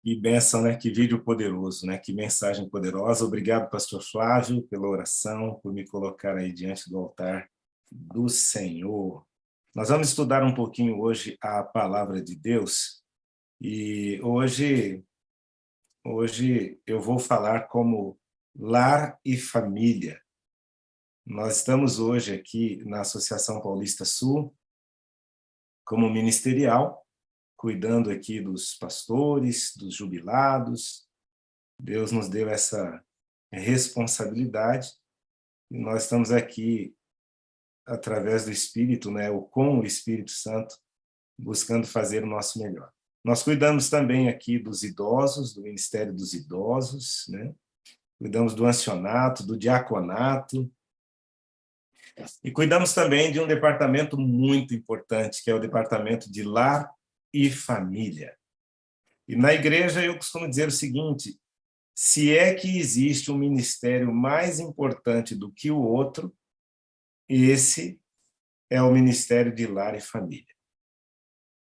Que bênção, né? Que vídeo poderoso, né? Que mensagem poderosa. Obrigado, pastor Flávio, pela oração, por me colocar aí diante do altar do Senhor. Nós vamos estudar um pouquinho hoje a palavra de Deus e hoje eu vou falar como lar e família. Nós estamos hoje aqui na Associação Paulista Sul como ministerial, cuidando aqui dos pastores, dos jubilados. Deus nos deu essa responsabilidade e nós estamos aqui através do Espírito, né, ou com o Espírito Santo, buscando fazer o nosso melhor. Nós cuidamos também aqui dos idosos, do Ministério dos Idosos, né? Cuidamos do ancianato, do diaconato, e cuidamos também de um departamento muito importante, que é o departamento de lar e família. E na igreja eu costumo dizer o seguinte: se é que existe um ministério mais importante do que o outro, esse é o Ministério de Lar e Família.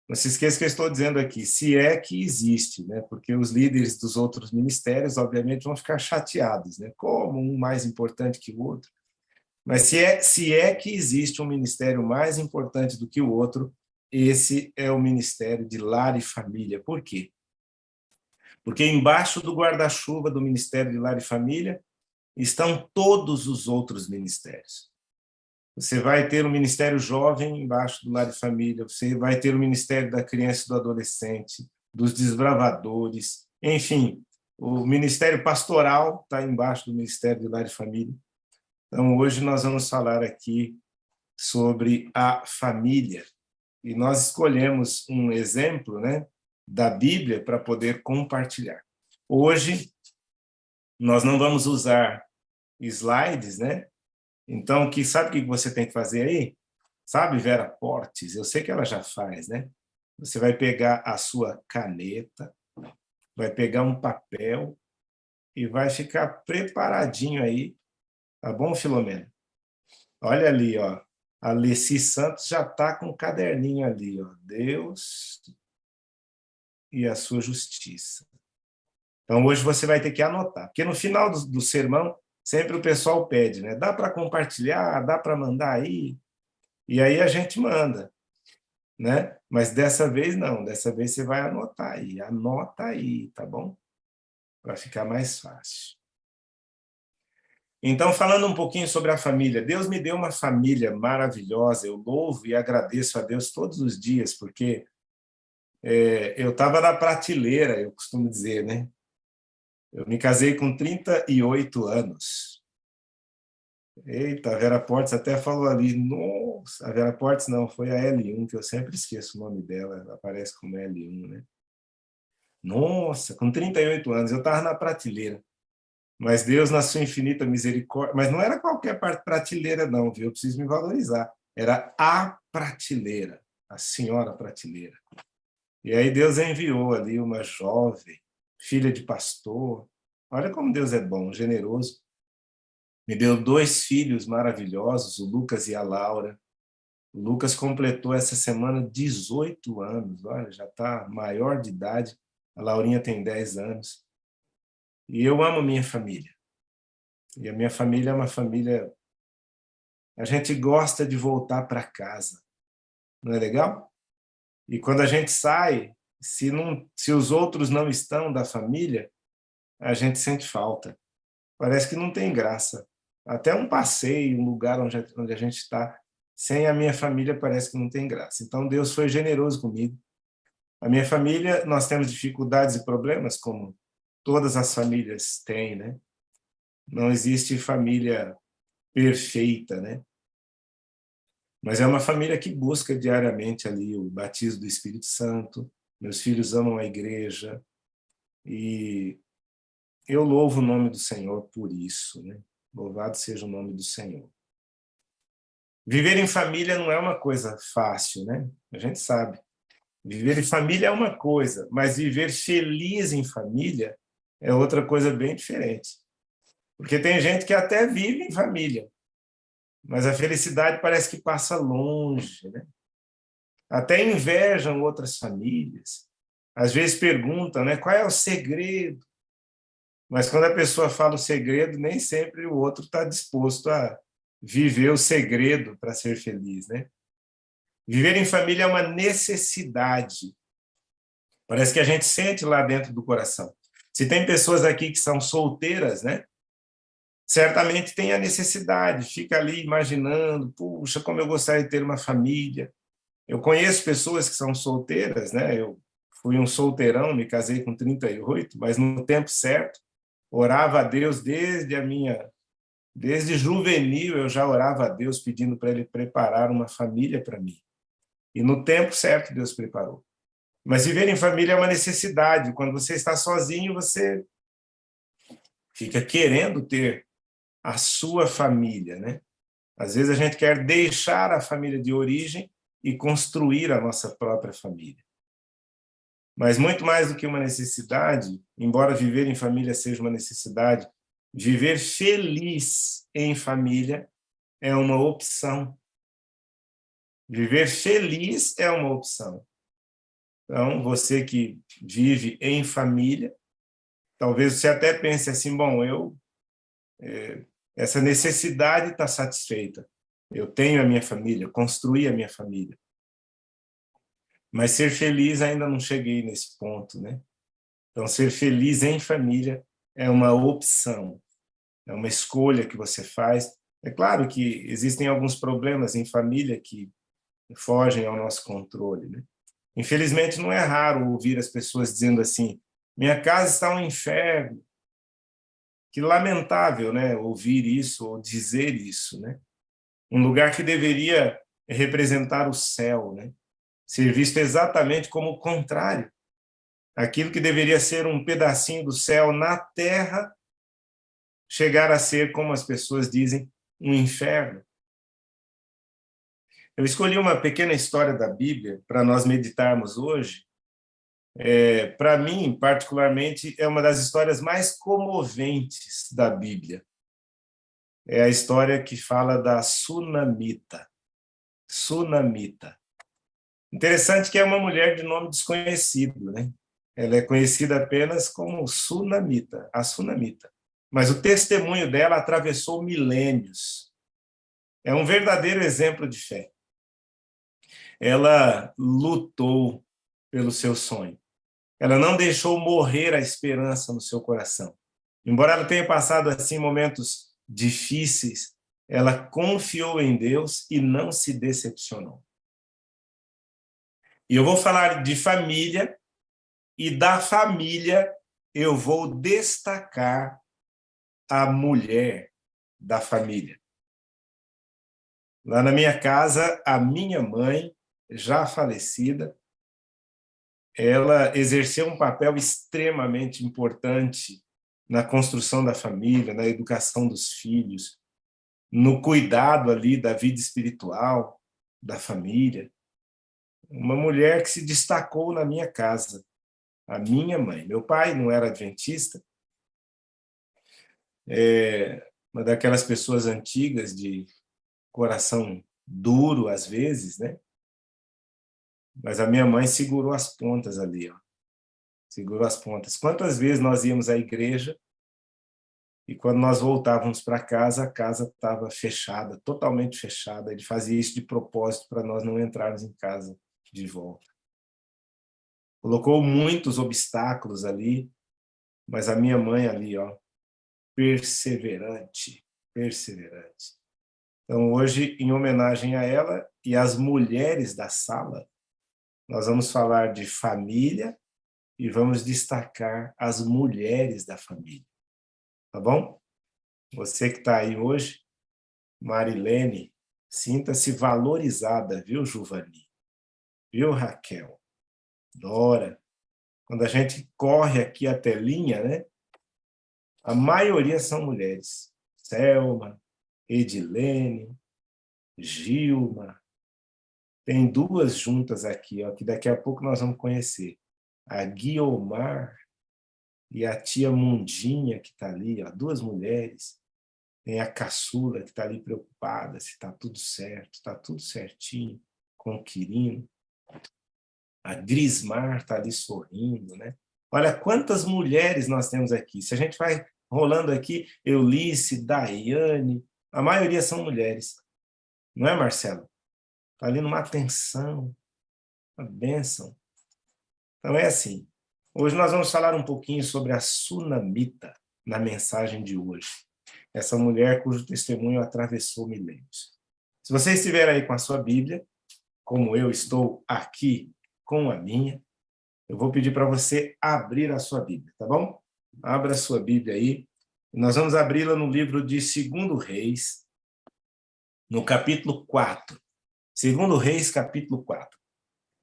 Não se esqueça que eu estou dizendo aqui, se é que existe, né? Porque os líderes dos outros ministérios, obviamente, vão ficar chateados, né? Como um mais importante que o outro? Mas se é que existe um ministério mais importante do que o outro, esse é o Ministério de Lar e Família. Por quê? Porque embaixo do guarda-chuva do Ministério de Lar e Família estão todos os outros ministérios. Você vai ter o Ministério Jovem embaixo do Lar e Família, você vai ter o Ministério da Criança e do Adolescente, dos Desbravadores, enfim, o Ministério Pastoral está embaixo do Ministério de Lar e Família. Então, hoje nós vamos falar aqui sobre a família. E nós escolhemos um exemplo, né, da Bíblia para poder compartilhar. Hoje, nós não vamos usar slides, né? Então, sabe o que você tem que fazer aí? Sabe, Vera Portes? Eu sei que ela já faz, né? Você vai pegar a sua caneta, vai pegar um papel e vai ficar preparadinho aí, tá bom, Filomena? Olha ali, ó. A Leci Santos já está com um caderninho ali, ó. Deus e a sua justiça. Então, hoje você vai ter que anotar, porque no final do sermão, sempre o pessoal pede, né? Dá para compartilhar, dá para mandar aí? E aí a gente manda, né? Mas dessa vez não, dessa vez você vai anotar aí, anota aí, tá bom? Para ficar mais fácil. Então, falando um pouquinho sobre a família, Deus me deu uma família maravilhosa, eu louvo e agradeço a Deus todos os dias, porque eu estava na prateleira, eu costumo dizer, né? Eu me casei com 38 anos. Eita, a Vera Portes até falou ali, nossa, a Vera Portes não, foi a L1, que eu sempre esqueço o nome dela, ela aparece como L1, né? Nossa, com 38 anos, eu estava na prateleira. Mas Deus, na sua infinita misericórdia, mas não era qualquer prateleira, não, viu? Eu preciso me valorizar. Era a prateleira, a senhora prateleira. E aí Deus enviou ali uma jovem, filha de pastor. Olha como Deus é bom, generoso. Me deu 2 filhos maravilhosos, o Lucas e a Laura. O Lucas completou essa semana 18 anos, olha, já está maior de idade. A Laurinha tem 10 anos. E eu amo a minha família. E a minha família é uma família... A gente gosta de voltar para casa, não é legal? E quando a gente sai, se os outros não estão da família, a gente sente falta. Parece que não tem graça. Até um passeio, um lugar onde a gente está, sem a minha família, parece que não tem graça. Então, Deus foi generoso comigo. A minha família, nós temos dificuldades e problemas, como todas as famílias têm, né? Não existe família perfeita, né? Mas é uma família que busca diariamente ali o batismo do Espírito Santo. Meus filhos amam a igreja e eu louvo o nome do Senhor por isso, né? Louvado seja o nome do Senhor. Viver em família não é uma coisa fácil, né? A gente sabe. Viver em família é uma coisa, mas viver feliz em família é outra coisa bem diferente. Porque tem gente que até vive em família, mas a felicidade parece que passa longe, né? Até invejam outras famílias. às vezes perguntam, né, qual é o segredo? Mas quando a pessoa fala o segredo, nem sempre o outro está disposto a viver o segredo para ser feliz, né? Viver em família é uma necessidade. Parece que a gente sente lá dentro do coração. Se tem pessoas aqui que são solteiras, né? Certamente tem a necessidade, fica ali imaginando, puxa, como eu gostaria de ter uma família. Eu conheço pessoas que são solteiras, né? Eu fui um solteirão, me casei com 38, mas no tempo certo, orava a Deus desde juvenil eu já orava a Deus pedindo para ele preparar uma família para mim. E no tempo certo Deus preparou. Mas viver em família é uma necessidade. Quando você está sozinho, você fica querendo ter a sua família, né? Às vezes a gente quer deixar a família de origem e construir a nossa própria família. Mas muito mais do que uma necessidade, embora viver em família seja uma necessidade, viver feliz em família é uma opção. Viver feliz é uma opção. Então, você que vive em família, talvez você até pense assim, bom, essa necessidade está satisfeita. Eu tenho a minha família, construí a minha família. Mas ser feliz ainda não cheguei nesse ponto, né? Então, ser feliz em família é uma opção, é uma escolha que você faz. É claro que existem alguns problemas em família que fogem ao nosso controle, né? Infelizmente, não é raro ouvir as pessoas dizendo assim: minha casa está um inferno. Que lamentável, né? Ouvir isso ou dizer isso, né? Um lugar que deveria representar o céu, né? Ser visto exatamente como o contrário. Aquilo que deveria ser um pedacinho do céu na terra, chegar a ser, como as pessoas dizem, um inferno. Eu escolhi uma pequena história da Bíblia para nós meditarmos hoje. Para mim, particularmente, é uma das histórias mais comoventes da Bíblia. É a história que fala da Sunamita. Sunamita. Interessante que é uma mulher de nome desconhecido, né? Ela é conhecida apenas como Sunamita, a Sunamita. Mas o testemunho dela atravessou milênios. É um verdadeiro exemplo de fé. Ela lutou pelo seu sonho. Ela não deixou morrer a esperança no seu coração. Embora ela tenha passado assim momentos difíceis, ela confiou em Deus e não se decepcionou. E eu vou falar de família, e da família eu vou destacar a mulher da família. Lá na minha casa, a minha mãe, já falecida, ela exerceu um papel extremamente importante na construção da família, na educação dos filhos, no cuidado ali da vida espiritual da família. Uma mulher que se destacou na minha casa, a minha mãe. Meu pai não era adventista, uma daquelas pessoas antigas de coração duro às vezes, né? Mas a minha mãe segurou as pontas ali, ó. Segurou as pontas. Quantas vezes nós íamos à igreja e quando nós voltávamos para casa, a casa estava fechada, totalmente fechada. Ele fazia isso de propósito para nós não entrarmos em casa de volta. Colocou muitos obstáculos ali, mas a minha mãe ali, ó, perseverante, perseverante. Então, hoje, em homenagem a ela e às mulheres da sala, nós vamos falar de família e vamos destacar as mulheres da família. Tá bom? Você que está aí hoje, Marilene, sinta-se valorizada, viu, Juvani? Viu, Raquel? Dora. Quando a gente corre aqui a telinha, né? A maioria são mulheres. Selma, Edilene, Gilma. Tem duas juntas aqui, ó, que daqui a pouco nós vamos conhecer. A Guiomar e a tia Mundinha, que está ali, ó, duas mulheres. Tem a caçula, que está ali preocupada se está tudo certo, está tudo certinho com o Quirino. A Grismar está ali sorrindo, né? Olha quantas mulheres nós temos aqui. Se a gente vai rolando aqui, Eunice, Daiane, a maioria são mulheres. Não é, Marcelo? Está ali numa atenção, uma bênção. Então é assim. Hoje nós vamos falar um pouquinho sobre a Sunamita na mensagem de hoje. Essa mulher cujo testemunho atravessou milênios. Se você estiver aí com a sua Bíblia, como eu estou aqui com a minha, eu vou pedir para você abrir a sua Bíblia, tá bom? Abra a sua Bíblia aí. Nós vamos abri-la no livro de 2 Reis, no capítulo 4. 2 Reis, capítulo 4.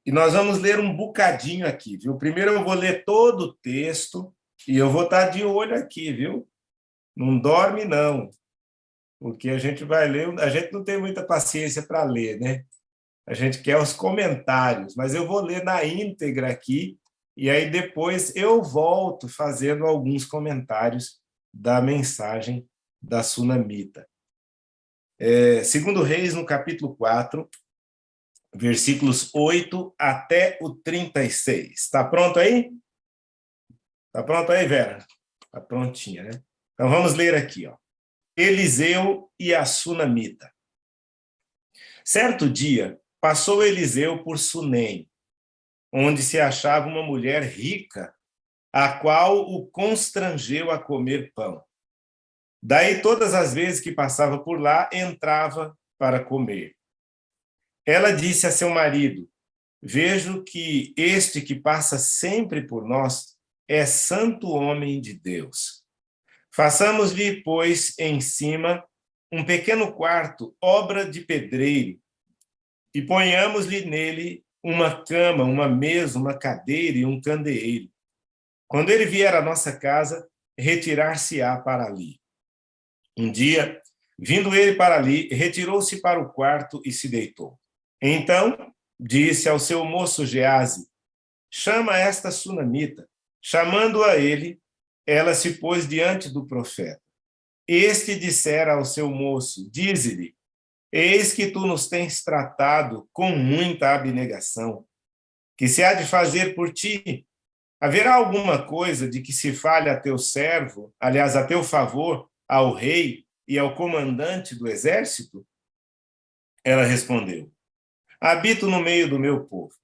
E nós vamos ler um bocadinho aqui, viu? Primeiro eu vou ler todo o texto e eu vou estar de olho aqui, viu? Não dorme, não. Porque a gente vai ler, a gente não tem muita paciência para ler, né? A gente quer os comentários, mas eu vou ler na íntegra aqui e aí depois eu volto fazendo alguns comentários da mensagem da Sunamita. 2 Reis, no capítulo 4, versículos 8 até o 36. Está pronto aí? Está pronto aí, Vera? Está prontinha, né? Então vamos ler aqui, ó. Eliseu e a Sunamita. Certo dia, passou Eliseu por Sunem, onde se achava uma mulher rica, a qual o constrangeu a comer pão. Daí, todas as vezes que passava por lá, entrava para comer. Ela disse a seu marido: vejo que este que passa sempre por nós é santo homem de Deus. Façamos-lhe, pois, em cima um pequeno quarto, obra de pedreiro, e ponhamos-lhe nele uma cama, uma mesa, uma cadeira e um candeeiro. Quando ele vier à nossa casa, retirar-se-á para ali. Um dia, vindo ele para ali, retirou-se para o quarto e se deitou. Então, disse ao seu moço Geazi: chama esta Sunamita. Chamando-a ele, ela se pôs diante do profeta. Este dissera ao seu moço: dize-lhe, eis que tu nos tens tratado com muita abnegação. Que se há de fazer por ti? Haverá alguma coisa de que se fale a teu servo, aliás, a teu favor, ao rei e ao comandante do exército? Ela respondeu: habito no meio do meu povo.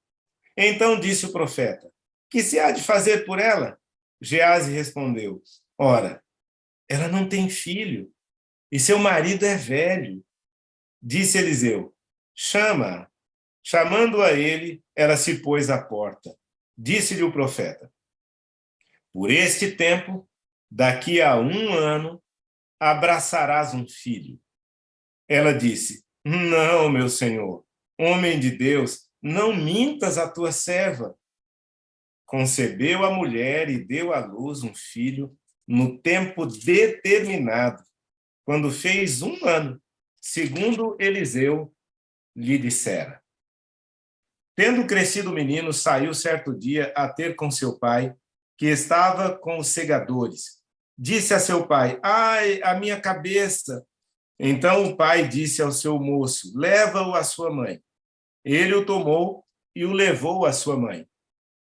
Então disse o profeta: que se há de fazer por ela? Geazi respondeu: ora, ela não tem filho, e seu marido é velho. Disse Eliseu: chama-a. Chamando-a ele, ela se pôs à porta. Disse-lhe o profeta: por este tempo, daqui a 1 ano, abraçarás um filho. Ela disse: não, meu senhor, homem de Deus, não mintas a tua serva. Concebeu a mulher e deu à luz um filho no tempo determinado, quando fez 1 ano, segundo Eliseu lhe dissera. Tendo crescido o menino, saiu certo dia a ter com seu pai, que estava com os segadores. Disse a seu pai: ai, a minha cabeça! Então o pai disse ao seu moço: leva-o à sua mãe. Ele o tomou e o levou à sua mãe,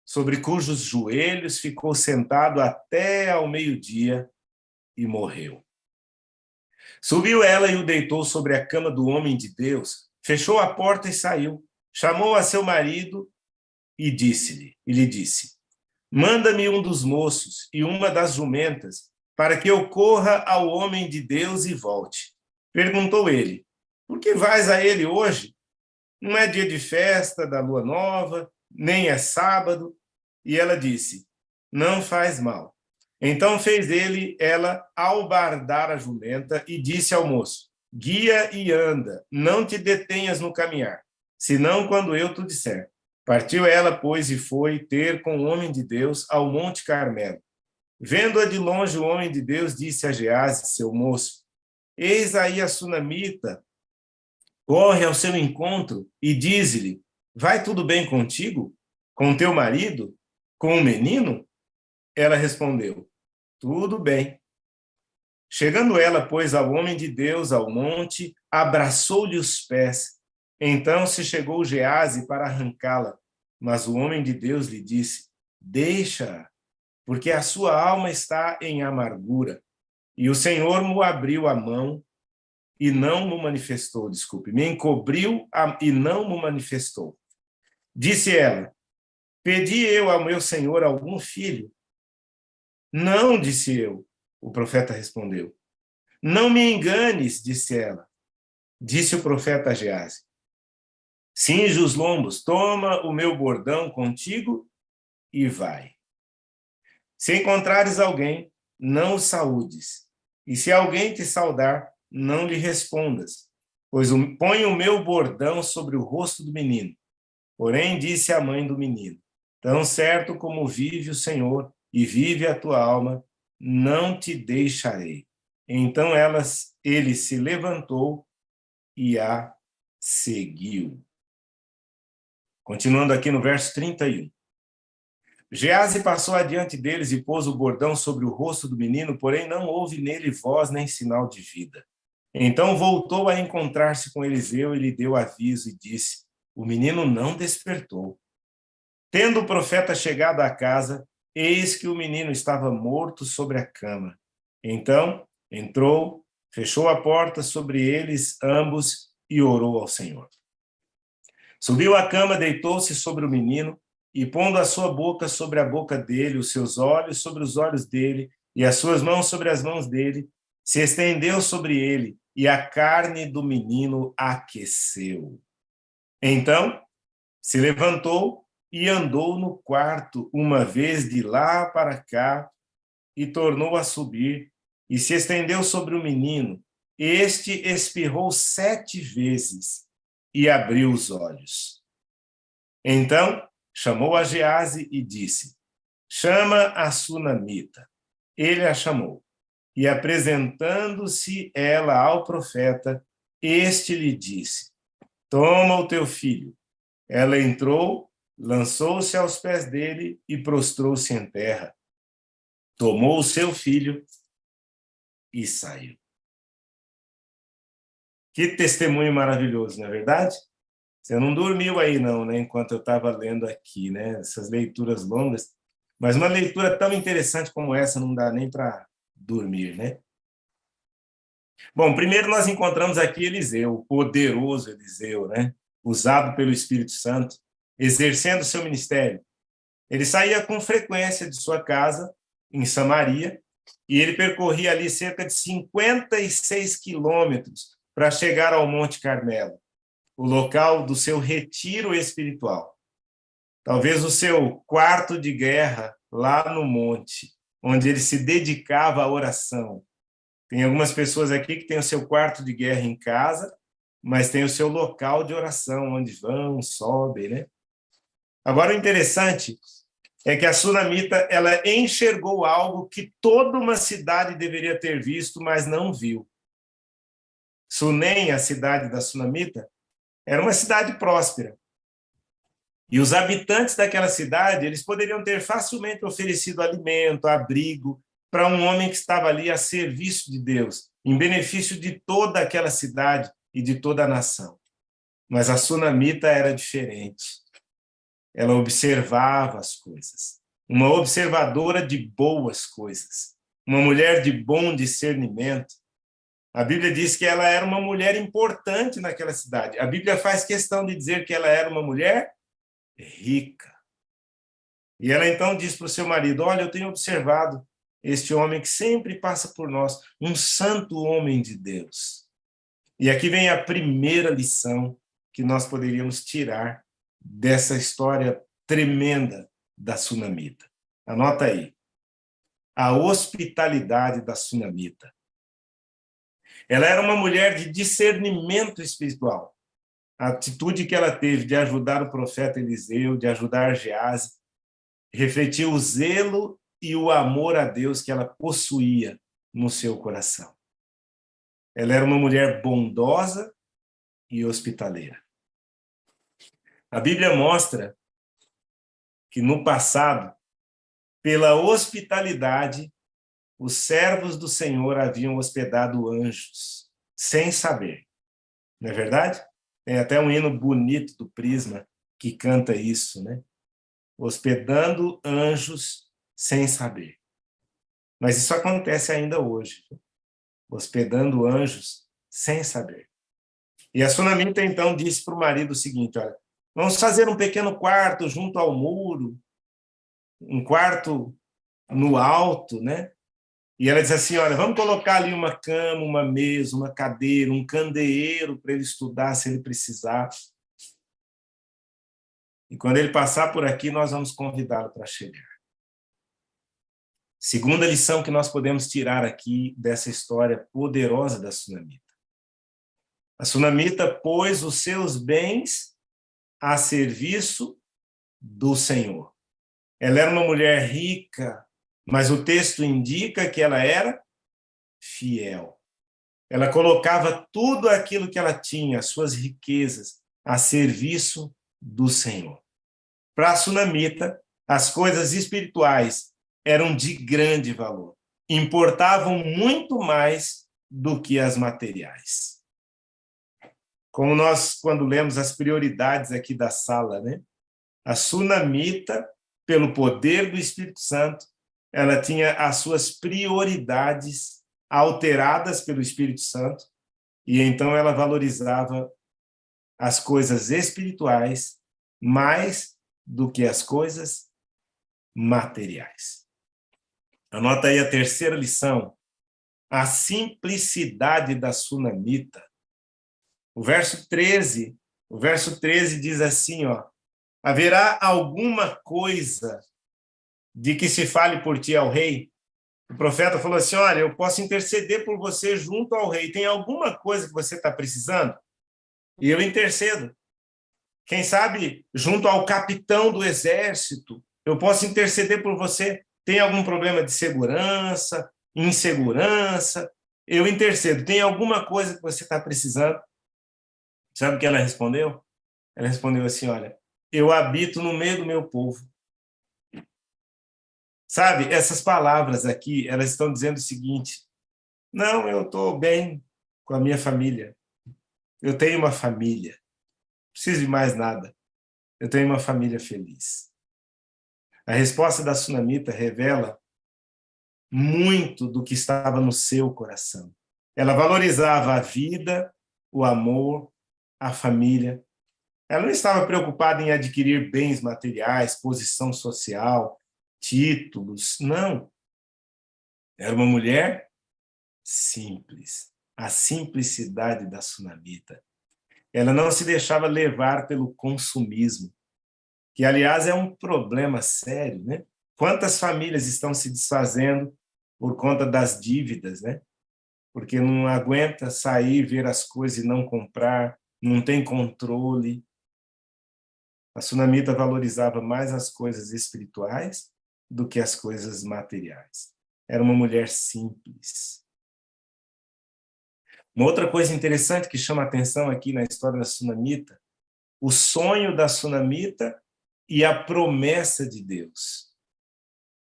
sobre cujos joelhos ficou sentado até ao meio-dia e morreu. Subiu ela e o deitou sobre a cama do homem de Deus, fechou a porta e saiu. Chamou a seu marido e lhe disse: manda-me um dos moços e uma das jumentas, para que eu corra ao homem de Deus e volte. Perguntou ele: por que vais a ele hoje? Não é dia de festa da lua nova, nem é sábado. E ela disse: não faz mal. Então fez ela albardar a jumenta e disse ao moço: guia e anda, não te detenhas no caminhar, senão quando eu te disser. Partiu ela, pois, e foi ter com o homem de Deus ao Monte Carmelo. Vendo-a de longe, o homem de Deus disse a Geazi, seu moço: eis aí a Sunamita, corre ao seu encontro e diz-lhe: vai tudo bem contigo? Com teu marido? Com o menino? Ela respondeu: tudo bem. Chegando ela, pois, ao homem de Deus, ao monte, abraçou-lhe os pés. Então se chegou Geazi para arrancá-la. Mas o homem de Deus lhe disse: deixa, porque a sua alma está em amargura. E o Senhor me abriu a mão e não me manifestou, me encobriu e não me manifestou. Disse ela: pedi eu ao meu senhor algum filho? Não, disse eu. O profeta respondeu. Não me enganes, disse ela. Disse o profeta a Geazi: cinge os lombos, toma o meu bordão contigo e vai. Se encontrares alguém, não o saúdes. E se alguém te saudar, não lhe respondas, pois põe o meu bordão sobre o rosto do menino. Porém, disse a mãe do menino: tão certo como vive o Senhor e vive a tua alma, não te deixarei. Então ele se levantou e a seguiu. Continuando aqui no verso 31. Geazi passou adiante deles e pôs o bordão sobre o rosto do menino, porém não houve nele voz nem sinal de vida. Então voltou a encontrar-se com Eliseu e lhe deu aviso e disse: o menino não despertou. Tendo o profeta chegado à casa, eis que o menino estava morto sobre a cama. Então entrou, fechou a porta sobre eles ambos e orou ao Senhor. Subiu à cama, deitou-se sobre o menino e, pondo a sua boca sobre a boca dele, os seus olhos sobre os olhos dele e as suas mãos sobre as mãos dele, se estendeu sobre ele e a carne do menino aqueceu. Então se levantou e andou no quarto uma vez de lá para cá e tornou a subir e se estendeu sobre o menino. Este espirrou 7 vezes e abriu os olhos. Então chamou a Geazi e disse: chama a sunamita. Ele a chamou. E apresentando-se ela ao profeta, este lhe disse: toma o teu filho. Ela entrou, lançou-se aos pés dele e prostrou-se em terra. Tomou o seu filho e saiu. Que testemunho maravilhoso, não é verdade? Você não dormiu aí não, né? Enquanto eu estava lendo aqui, né? Essas leituras longas. Mas uma leitura tão interessante como essa não dá nem para dormir, né? Bom, primeiro nós encontramos aqui Eliseu, o poderoso Eliseu, né? Usado pelo Espírito Santo, exercendo seu ministério. Ele saía com frequência de sua casa, em Samaria, e ele percorria ali cerca de 56 quilômetros para chegar ao Monte Carmelo, o local do seu retiro espiritual. Talvez o seu quarto de guerra lá no monte, onde ele se dedicava à oração. Tem algumas pessoas aqui que têm o seu quarto de guerra em casa, mas tem o seu local de oração, onde vão, sobem, né? Agora, o interessante é que a sunamita ela enxergou algo que toda uma cidade deveria ter visto, mas não viu. Sunem, a cidade da sunamita, era uma cidade próspera. E os habitantes daquela cidade, eles poderiam ter facilmente oferecido alimento, abrigo, para um homem que estava ali a serviço de Deus, em benefício de toda aquela cidade e de toda a nação. Mas a sunamita era diferente. Ela observava as coisas. Uma observadora de boas coisas. Uma mulher de bom discernimento. A Bíblia diz que ela era uma mulher importante naquela cidade. A Bíblia faz questão de dizer que ela era uma mulher rica. E ela então diz para o seu marido: olha, eu tenho observado este homem que sempre passa por nós, um santo homem de Deus. E aqui vem a primeira lição que nós poderíamos tirar dessa história tremenda da sunamita. Anota aí. A hospitalidade da sunamita. Ela era uma mulher de discernimento espiritual. A atitude que ela teve de ajudar o profeta Eliseu, de ajudar Geazi, refletiu o zelo e o amor a Deus que ela possuía no seu coração. Ela era uma mulher bondosa e hospitaleira. A Bíblia mostra que no passado, pela hospitalidade, os servos do Senhor haviam hospedado anjos, sem saber. Não é verdade? Tem até um hino bonito do Prisma, que canta isso, né? Hospedando anjos sem saber. Mas isso acontece ainda hoje, hospedando anjos sem saber. E a sunamita, então, disse para o marido o seguinte, olha, vamos fazer um pequeno quarto junto ao muro, um quarto no alto, né? E ela diz assim, olha, vamos colocar ali uma cama, uma mesa, uma cadeira, um candeeiro para ele estudar se ele precisar. E quando ele passar por aqui, nós vamos convidá-lo para chegar. Segunda lição que nós podemos tirar aqui dessa história poderosa da sunamita. A sunamita pôs os seus bens a serviço do Senhor. Ela era uma mulher rica, mas o texto indica que ela era fiel. Ela colocava tudo aquilo que ela tinha, as suas riquezas, a serviço do Senhor. Para a sunamita, as coisas espirituais eram de grande valor, importavam muito mais do que as materiais. Como nós, quando lemos as prioridades aqui da sala, né? A sunamita, pelo poder do Espírito Santo, ela tinha as suas prioridades alteradas pelo Espírito Santo, e então ela valorizava as coisas espirituais mais do que as coisas materiais. Anota aí a terceira lição, a simplicidade da sunamita. O verso 13 diz assim, ó, haverá alguma coisa de que se fale por ti ao rei? O profeta falou assim, olha, eu posso interceder por você junto ao rei. Tem alguma coisa que você está precisando? E eu intercedo. Quem sabe, junto ao capitão do exército, eu posso interceder por você. Tem algum problema de segurança, insegurança? Eu intercedo. Tem alguma coisa que você está precisando? Sabe o que ela respondeu? Ela respondeu assim, olha, eu habito no meio do meu povo. Sabe, essas palavras aqui, elas estão dizendo o seguinte, não, eu estou bem com a minha família. Eu tenho uma família. Não preciso de mais nada. Eu tenho uma família feliz. A resposta da sunamita revela muito do que estava no seu coração. Ela valorizava a vida, o amor, a família. Ela não estava preocupada em adquirir bens materiais, posição social, títulos. Não. Era uma mulher simples. A simplicidade da sunamita. Ela não se deixava levar pelo consumismo, que, aliás, é um problema sério, né? Quantas famílias estão se desfazendo por conta das dívidas, né? Porque não aguenta sair, ver as coisas e não comprar, não tem controle. A sunamita valorizava mais as coisas espirituais do que as coisas materiais. Era uma mulher simples. Uma outra coisa interessante que chama a atenção aqui na história da sunamita, o sonho da sunamita e a promessa de Deus.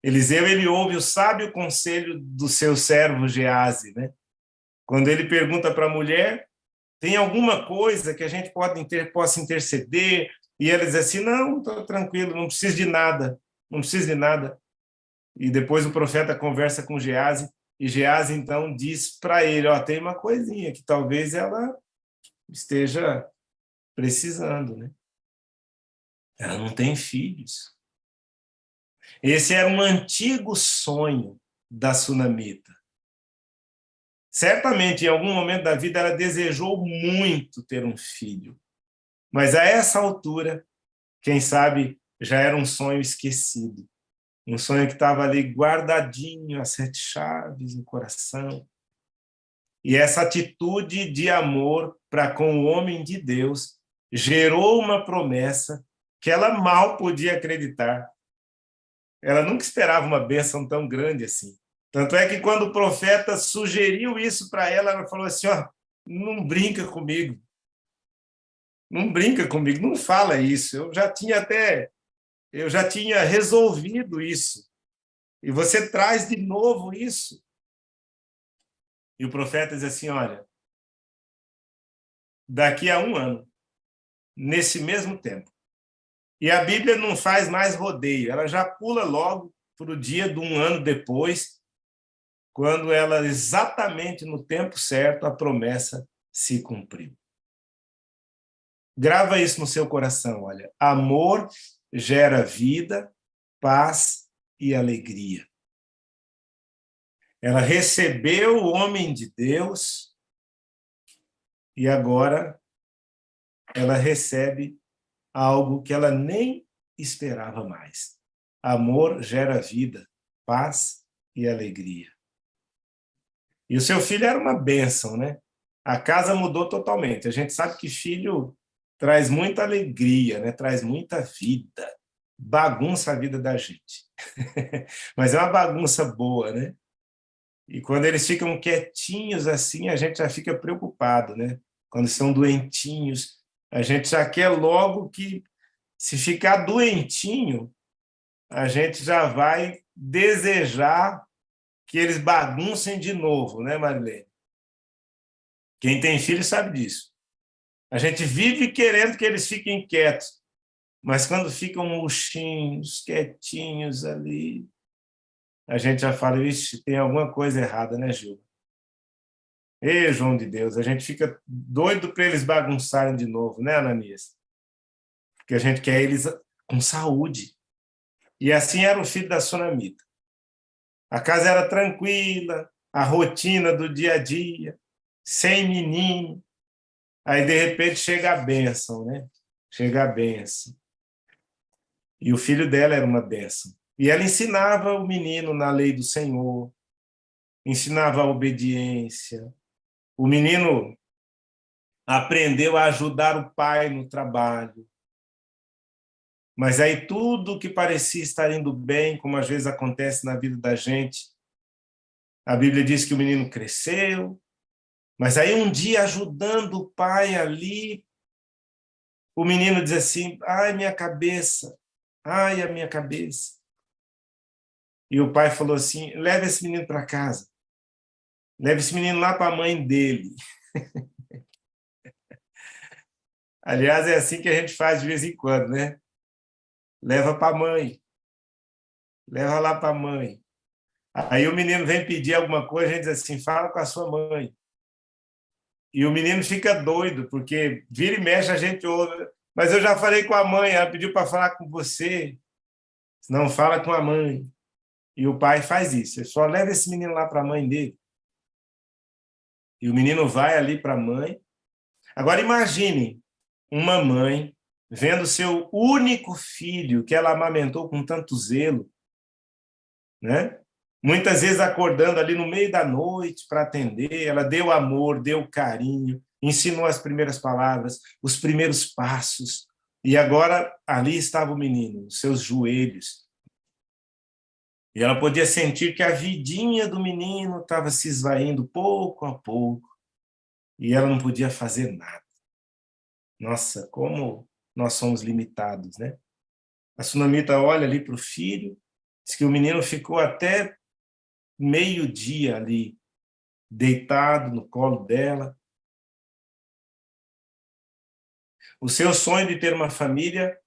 Eliseu, ele ouve o sábio conselho do seu servo Gease, né? Quando ele pergunta para a mulher, tem alguma coisa que a gente possa interceder? E ela diz assim, não, estou tranquilo, não preciso de nada, não preciso de nada. E depois o profeta conversa com Gease, e Gease, então, diz para ele, ó, tem uma coisinha que talvez ela esteja precisando, né? Ela não tem filhos. Esse era um antigo sonho da sunamita. Certamente, em algum momento da vida, ela desejou muito ter um filho. Mas a essa altura, quem sabe, já era um sonho esquecido. Um sonho que estava ali guardadinho, as 7 chaves no coração. E essa atitude de amor para com o homem de Deus gerou uma promessa que ela mal podia acreditar. Ela nunca esperava uma bênção tão grande assim. Tanto é que quando o profeta sugeriu isso para ela, ela falou assim, ó, não brinca comigo. Não brinca comigo, não fala isso. Eu já tinha resolvido isso. E você traz de novo isso. E o profeta diz assim, olha, daqui a 1 ano, nesse mesmo tempo, E a Bíblia não faz mais rodeio, ela já pula logo para o dia de um ano depois, quando ela, exatamente no tempo certo, a promessa se cumpriu. Grava isso no seu coração, olha. Amor gera vida, paz e alegria. Ela recebeu o homem de Deus e agora ela recebe algo que ela nem esperava mais. Amor gera vida, paz e alegria. E o seu filho era uma bênção, né? A casa mudou totalmente. A gente sabe que filho traz muita alegria, né? Traz muita vida, bagunça a vida da gente. Mas é uma bagunça boa, né? E quando eles ficam quietinhos assim, a gente já fica preocupado, né? Quando são doentinhos, a gente já quer logo que, se ficar doentinho, a gente já vai desejar que eles baguncem de novo, né, Marilene? Quem tem filho sabe disso. A gente vive querendo que eles fiquem quietos, mas quando ficam murchinhos, quietinhos ali, a gente já fala, ixi, tem alguma coisa errada, né, Gil? Ê, João de Deus, a gente fica doido para eles bagunçarem de novo, né, Ananias? Porque a gente quer eles com saúde. E assim era o filho da Sunamita. A casa era tranquila, a rotina do dia a dia, sem menino. Aí, de repente, chega a bênção, né? Chega a bênção. E o filho dela era uma bênção. E ela ensinava o menino na lei do Senhor, ensinava a obediência. O menino aprendeu a ajudar o pai no trabalho. Mas aí tudo que parecia estar indo bem, como às vezes acontece na vida da gente, a Bíblia diz que o menino cresceu, mas aí um dia, ajudando o pai ali, o menino diz assim, ai, minha cabeça, ai, a minha cabeça. E o pai falou assim, leva esse menino para casa, leva esse menino lá para a mãe dele. Aliás, é assim que a gente faz de vez em quando, né? Leva para a mãe, leva lá para a mãe. Aí o menino vem pedir alguma coisa, a gente diz assim, fala com a sua mãe. E o menino fica doido, porque vira e mexe a gente ouve. Mas eu já falei com a mãe, ela pediu para falar com você. Não, fala com a mãe. E o pai faz isso, ele só leva esse menino lá para a mãe dele. E o menino vai ali para a mãe. Agora imagine uma mãe vendo seu único filho, que ela amamentou com tanto zelo, né? Muitas vezes acordando ali no meio da noite para atender, ela deu amor, deu carinho, ensinou as primeiras palavras, os primeiros passos, e agora ali estava o menino, os seus joelhos. E ela podia sentir que a vidinha do menino estava se esvaindo pouco a pouco, e ela não podia fazer nada. Nossa, como nós somos limitados, né? A Sunamita olha ali para o filho, diz que o menino ficou até meio-dia ali, deitado no colo dela. O seu sonho de ter uma família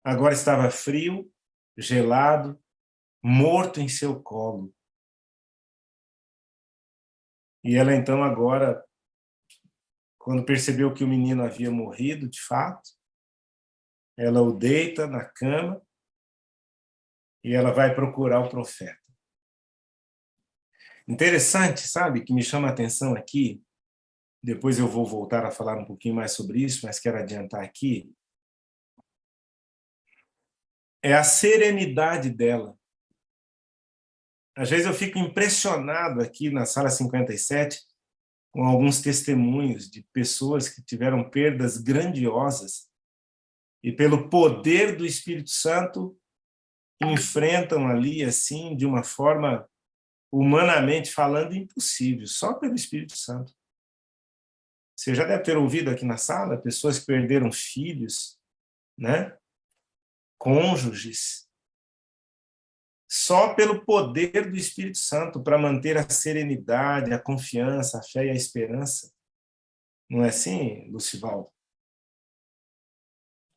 agora estava frio, gelado, morto em seu colo. E ela então agora, quando percebeu que o menino havia morrido de fato, ela o deita na cama e ela vai procurar o profeta. Interessante, sabe, que me chama a atenção aqui, depois eu vou voltar a falar um pouquinho mais sobre isso, mas quero adiantar aqui, é a serenidade dela. Às vezes eu fico impressionado aqui na sala 57 com alguns testemunhos de pessoas que tiveram perdas grandiosas e pelo poder do Espírito Santo enfrentam ali assim de uma forma humanamente falando impossível, só pelo Espírito Santo. Você já deve ter ouvido aqui na sala pessoas que perderam filhos, né? Cônjuges, só pelo poder do Espírito Santo para manter a serenidade, a confiança, a fé e a esperança. Não é assim, Lucivaldo?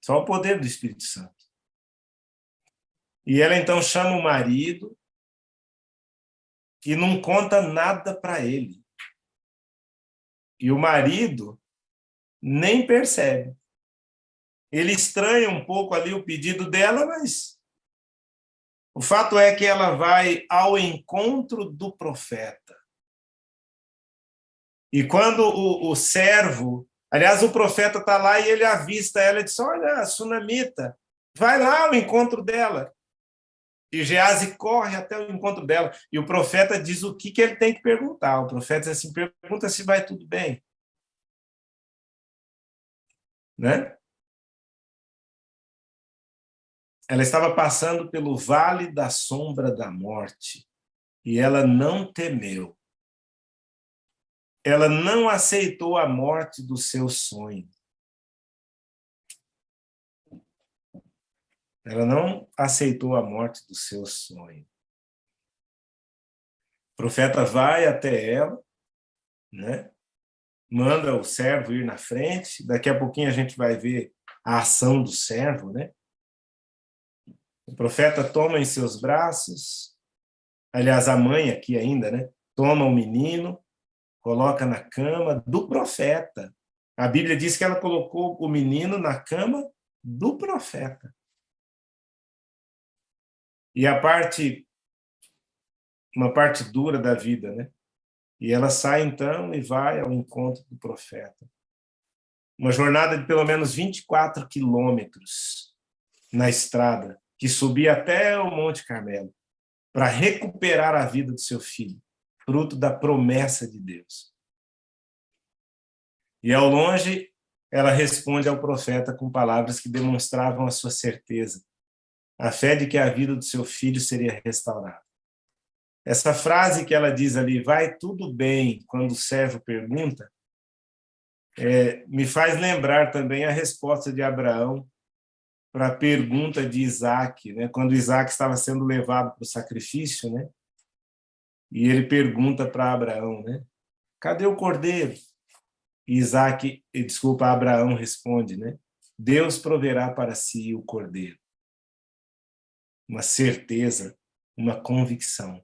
Só o poder do Espírito Santo. E ela então chama o marido e não conta nada para ele. E o marido nem percebe. Ele estranha um pouco ali o pedido dela, mas o fato é que ela vai ao encontro do profeta. E quando o servo, aliás, o profeta está lá e ele avista ela e diz: olha, a sunamita, vai lá ao encontro dela. E Geazi corre até o encontro dela. E o profeta diz o que ele tem que perguntar. O profeta diz assim: pergunta se vai tudo bem. Né? Ela estava passando pelo vale da sombra da morte e ela não temeu. Ela não aceitou a morte do seu sonho. Ela não aceitou a morte do seu sonho. O profeta vai até ela, né? Manda o servo ir na frente. Daqui a pouquinho a gente vai ver a ação do servo, né? O profeta toma em seus braços, aliás, a mãe aqui ainda, né? Toma o menino, coloca na cama do profeta. A Bíblia diz que ela colocou o menino na cama do profeta. E uma parte dura da vida, né? E ela sai então e vai ao encontro do profeta. Uma jornada de pelo menos 24 quilômetros na estrada, que subia até o Monte Carmelo, para recuperar a vida do seu filho, fruto da promessa de Deus. E ao longe, ela responde ao profeta com palavras que demonstravam a sua certeza, a fé de que a vida do seu filho seria restaurada. Essa frase que ela diz ali, vai tudo bem, quando o servo pergunta, me faz lembrar também a resposta de Abraão para a pergunta de Isaac, né? Quando Isaac estava sendo levado para o sacrifício, né? E ele pergunta para Abraão, né? Cadê o cordeiro? E Abraão responde, né? Deus proverá para si o cordeiro. Uma certeza, uma convicção.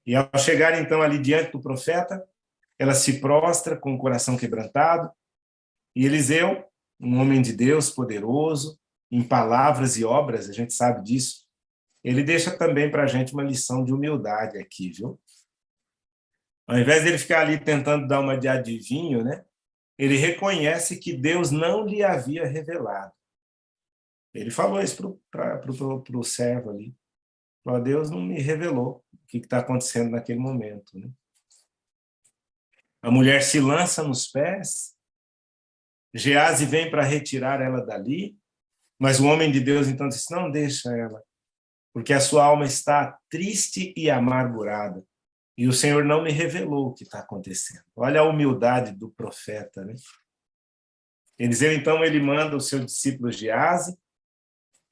E ao chegar então ali diante do profeta, ela se prostra com o coração quebrantado, e Eliseu, um homem de Deus poderoso, em palavras e obras, a gente sabe disso, ele deixa também para a gente uma lição de humildade aqui, viu? Ao invés de ele ficar ali tentando dar uma de adivinho, né? Ele reconhece que Deus não lhe havia revelado. Ele falou isso para o servo ali. Falou, Deus não me revelou o que está acontecendo naquele momento. Né? A mulher se lança nos pés, Geazi vem para retirar ela dali, mas o homem de Deus então diz, não deixa ela, porque a sua alma está triste e amargurada, e o Senhor não me revelou o que está acontecendo. Olha a humildade do profeta. Né? Eliseu, então, ele manda o seu discípulo Geazi,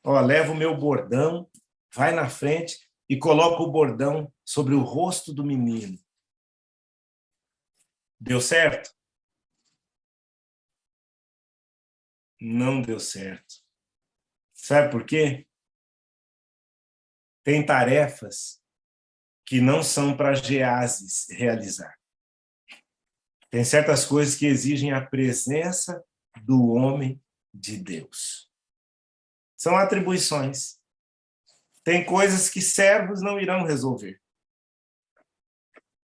leva o meu bordão, vai na frente e coloca o bordão sobre o rosto do menino. Deu certo? Não deu certo. Sabe por quê? Tem tarefas que não são para Geazes realizar. Tem certas coisas que exigem a presença do homem de Deus. São atribuições. Tem coisas que servos não irão resolver.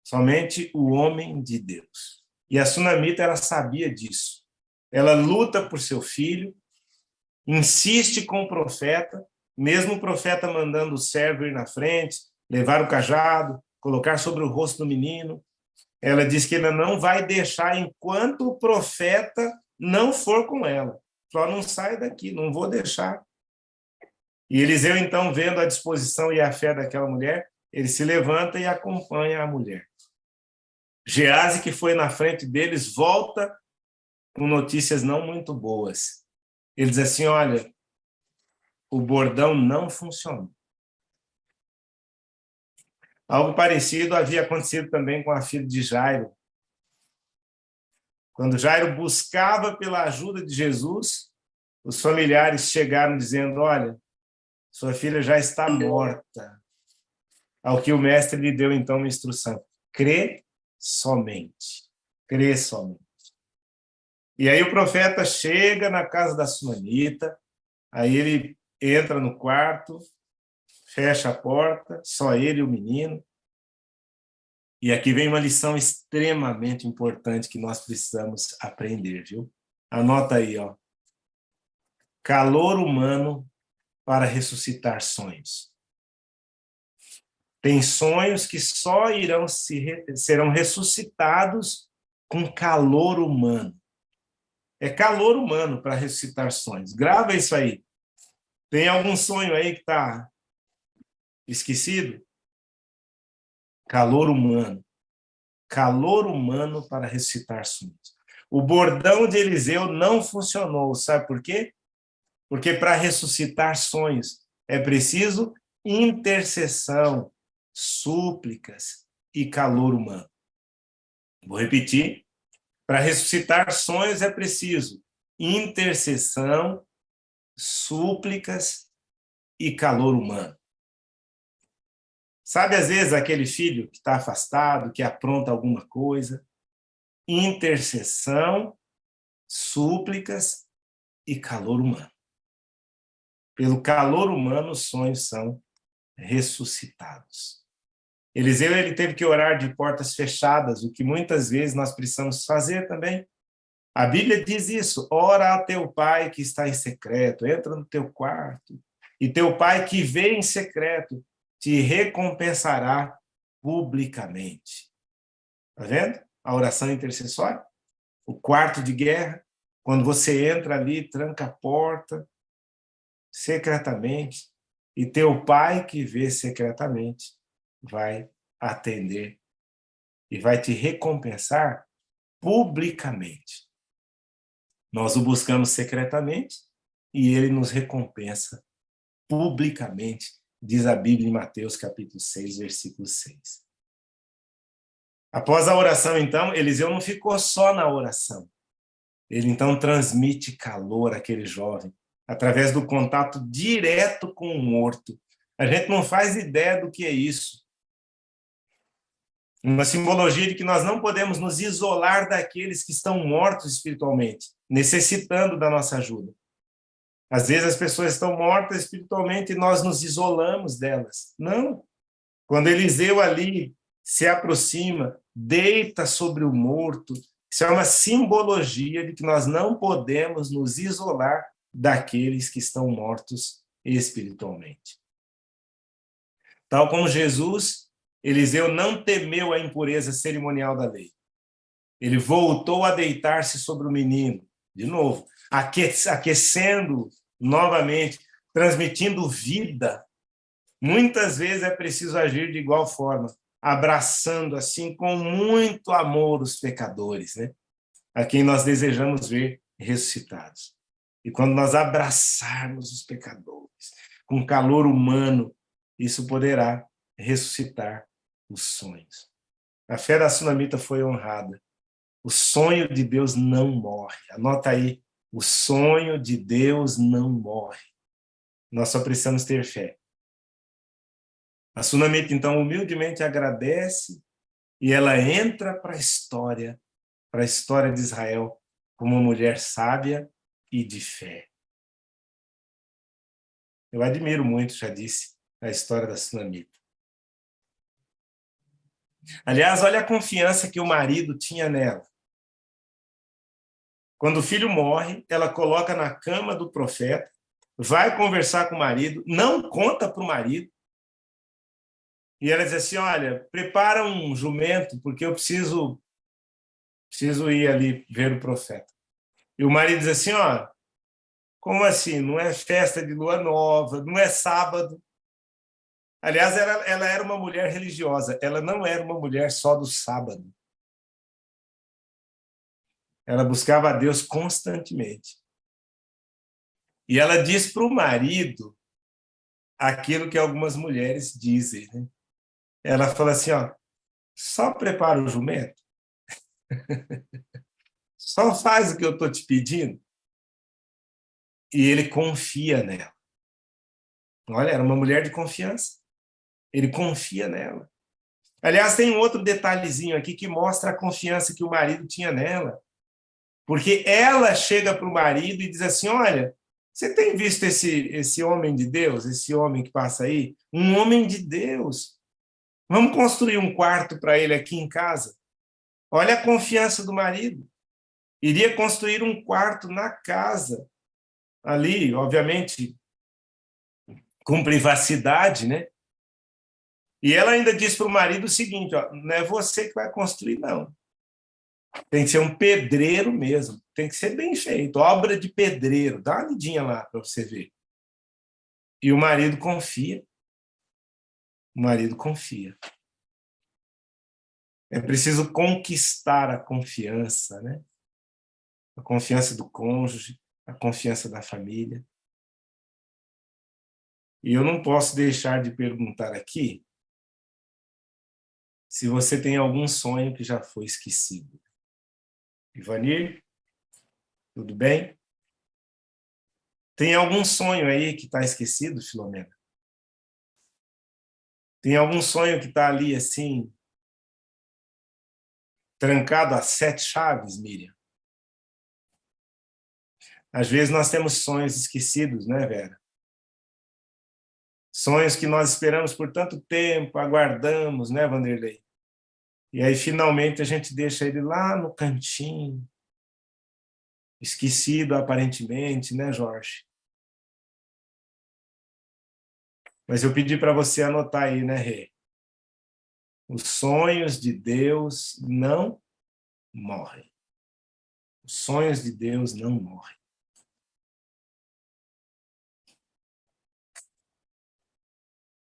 Somente o homem de Deus. E a sunamita, ela sabia disso. Ela luta por seu filho, insiste com o profeta, mesmo o profeta mandando o servo ir na frente, levar o cajado, colocar sobre o rosto do menino. Ela diz que ela não vai deixar enquanto o profeta não for com ela. Só não sai daqui, não vou deixar. E Eliseu, então, vendo a disposição e a fé daquela mulher, ele se levanta e acompanha a mulher. Geazi, que foi na frente deles, volta com notícias não muito boas. Ele diz assim, olha, o bordão não funcionou. Algo parecido havia acontecido também com a filha de Jairo. Quando Jairo buscava pela ajuda de Jesus, os familiares chegaram dizendo, olha, sua filha já está morta. Ao que o mestre lhe deu, então, uma instrução. Crê somente. Crê somente. E aí o profeta chega na casa da sunamita, aí ele entra no quarto, fecha a porta, só ele e o menino. E aqui vem uma lição extremamente importante que nós precisamos aprender, viu? Anota aí, ó. Calor humano para ressuscitar sonhos. Tem sonhos que só serão ressuscitados com calor humano. É calor humano para ressuscitar sonhos. Grava isso aí. Tem algum sonho aí que está esquecido? Calor humano. Calor humano para ressuscitar sonhos. O bordão de Eliseu não funcionou. Sabe por quê? Porque para ressuscitar sonhos é preciso intercessão, súplicas e calor humano. Vou repetir. Para ressuscitar sonhos é preciso intercessão, súplicas e calor humano. Sabe, às vezes, aquele filho que está afastado, que apronta alguma coisa? Intercessão, súplicas e calor humano. Pelo calor humano, os sonhos são ressuscitados. Eliseu ele teve que orar de portas fechadas, o que muitas vezes nós precisamos fazer também. A Bíblia diz isso, ora a teu pai que está em secreto, entra no teu quarto, e teu pai que vê em secreto te recompensará publicamente. Está vendo? A oração intercessória, o quarto de guerra, quando você entra ali, tranca a porta, secretamente, e teu pai que vê secretamente vai atender e vai te recompensar publicamente. Nós o buscamos secretamente e ele nos recompensa publicamente, diz a Bíblia em Mateus capítulo 6, versículo 6. Após a oração, então, Eliseu não ficou só na oração. Ele, então, transmite calor àquele jovem, através do contato direto com o morto. A gente não faz ideia do que é isso. Uma simbologia de que nós não podemos nos isolar daqueles que estão mortos espiritualmente, necessitando da nossa ajuda. Às vezes as pessoas estão mortas espiritualmente e nós nos isolamos delas. Não. Quando Eliseu ali se aproxima, deita sobre o morto, isso é uma simbologia de que nós não podemos nos isolar daqueles que estão mortos espiritualmente. Tal como Jesus, Eliseu não temeu a impureza cerimonial da lei. Ele voltou a deitar-se sobre o menino, de novo, aquecendo novamente, transmitindo vida. Muitas vezes é preciso agir de igual forma, abraçando assim com muito amor os pecadores, né? A quem nós desejamos ver ressuscitados. E quando nós abraçarmos os pecadores com calor humano, isso poderá ressuscitar os sonhos. A fé da sunamita foi honrada. O sonho de Deus não morre. Anota aí, o sonho de Deus não morre. Nós só precisamos ter fé. A sunamita, então, humildemente agradece e ela entra para a história de Israel como uma mulher sábia e de fé. Eu admiro muito, já disse, a história da sunamita. Aliás, olha a confiança que o marido tinha nela. Quando o filho morre, ela coloca na cama do profeta, vai conversar com o marido, não conta para o marido, e ela diz assim, olha, prepara um jumento, porque eu preciso ir ali ver o profeta. E o marido diz assim, ó, como assim? Não é festa de lua nova, não é sábado. Aliás, ela era uma mulher religiosa, ela não era uma mulher só do sábado. Ela buscava a Deus constantemente. E ela diz para o marido aquilo que algumas mulheres dizem. Né? Ela fala assim, ó, só prepara o jumento, só faz o que eu estou te pedindo. E ele confia nela. Olha, era uma mulher de confiança. Ele confia nela. Aliás, tem um outro detalhezinho aqui que mostra a confiança que o marido tinha nela. Porque ela chega para o marido e diz assim: olha, você tem visto esse homem de Deus, esse homem que passa aí? Um homem de Deus. Vamos construir um quarto para ele aqui em casa. Olha a confiança do marido. Iria construir um quarto na casa, ali, obviamente, com privacidade, né? E ela ainda diz para o marido o seguinte: ó, não é você que vai construir, não. Tem que ser um pedreiro mesmo. Tem que ser bem feito. Obra de pedreiro. Dá uma lidinha lá para você ver. E o marido confia. O marido confia. É preciso conquistar a confiança, né? A confiança do cônjuge, a confiança da família. E eu não posso deixar de perguntar aqui se você tem algum sonho que já foi esquecido. Ivanir, tudo bem? Tem algum sonho aí que está esquecido, Filomena? Tem algum sonho que está ali assim, trancado a 7 chaves, Miriam? Às vezes nós temos sonhos esquecidos, né, Vera? Sonhos que nós esperamos por tanto tempo, aguardamos, né, Vanderlei? E aí, finalmente, a gente deixa ele lá no cantinho, esquecido aparentemente, né, Jorge? Mas eu pedi para você anotar aí, né, Rê? Os sonhos de Deus não morrem. Os sonhos de Deus não morrem.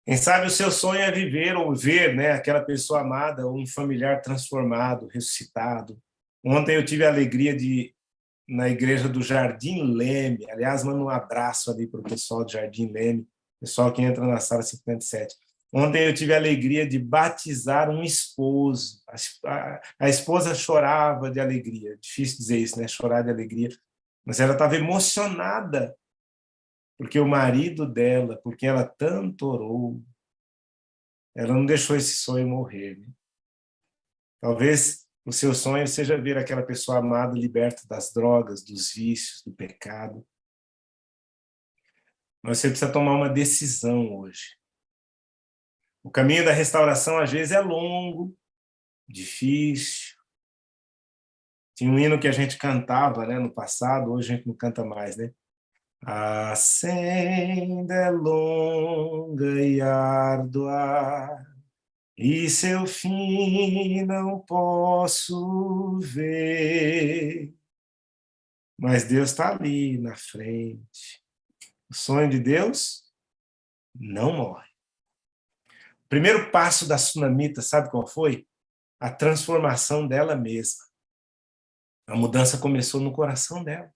Quem sabe o seu sonho é viver ou ver, né, aquela pessoa amada ou um familiar transformado, ressuscitado. Ontem eu tive a alegria de, na igreja do Jardim Leme, aliás, mando um abraço ali para o pessoal do Jardim Leme, pessoal que entra na sala 57. Ontem eu tive a alegria de batizar um esposo. A esposa chorava de alegria. Difícil dizer isso, né? Chorar de alegria. Mas ela estava emocionada, porque o marido dela, porque ela tanto orou, ela não deixou esse sonho morrer. Né? Talvez o seu sonho seja ver aquela pessoa amada liberta das drogas, dos vícios, do pecado. Mas você precisa tomar uma decisão hoje. O caminho da restauração, às vezes, é longo, difícil. Tinha um hino que a gente cantava, né, no passado, hoje a gente não canta mais, né? A senda é longa e árdua, e seu fim não posso ver. Mas Deus está ali na frente. O sonho de Deus não morre. O primeiro passo da sunamita, sabe qual foi? A transformação dela mesma. A mudança começou no coração dela.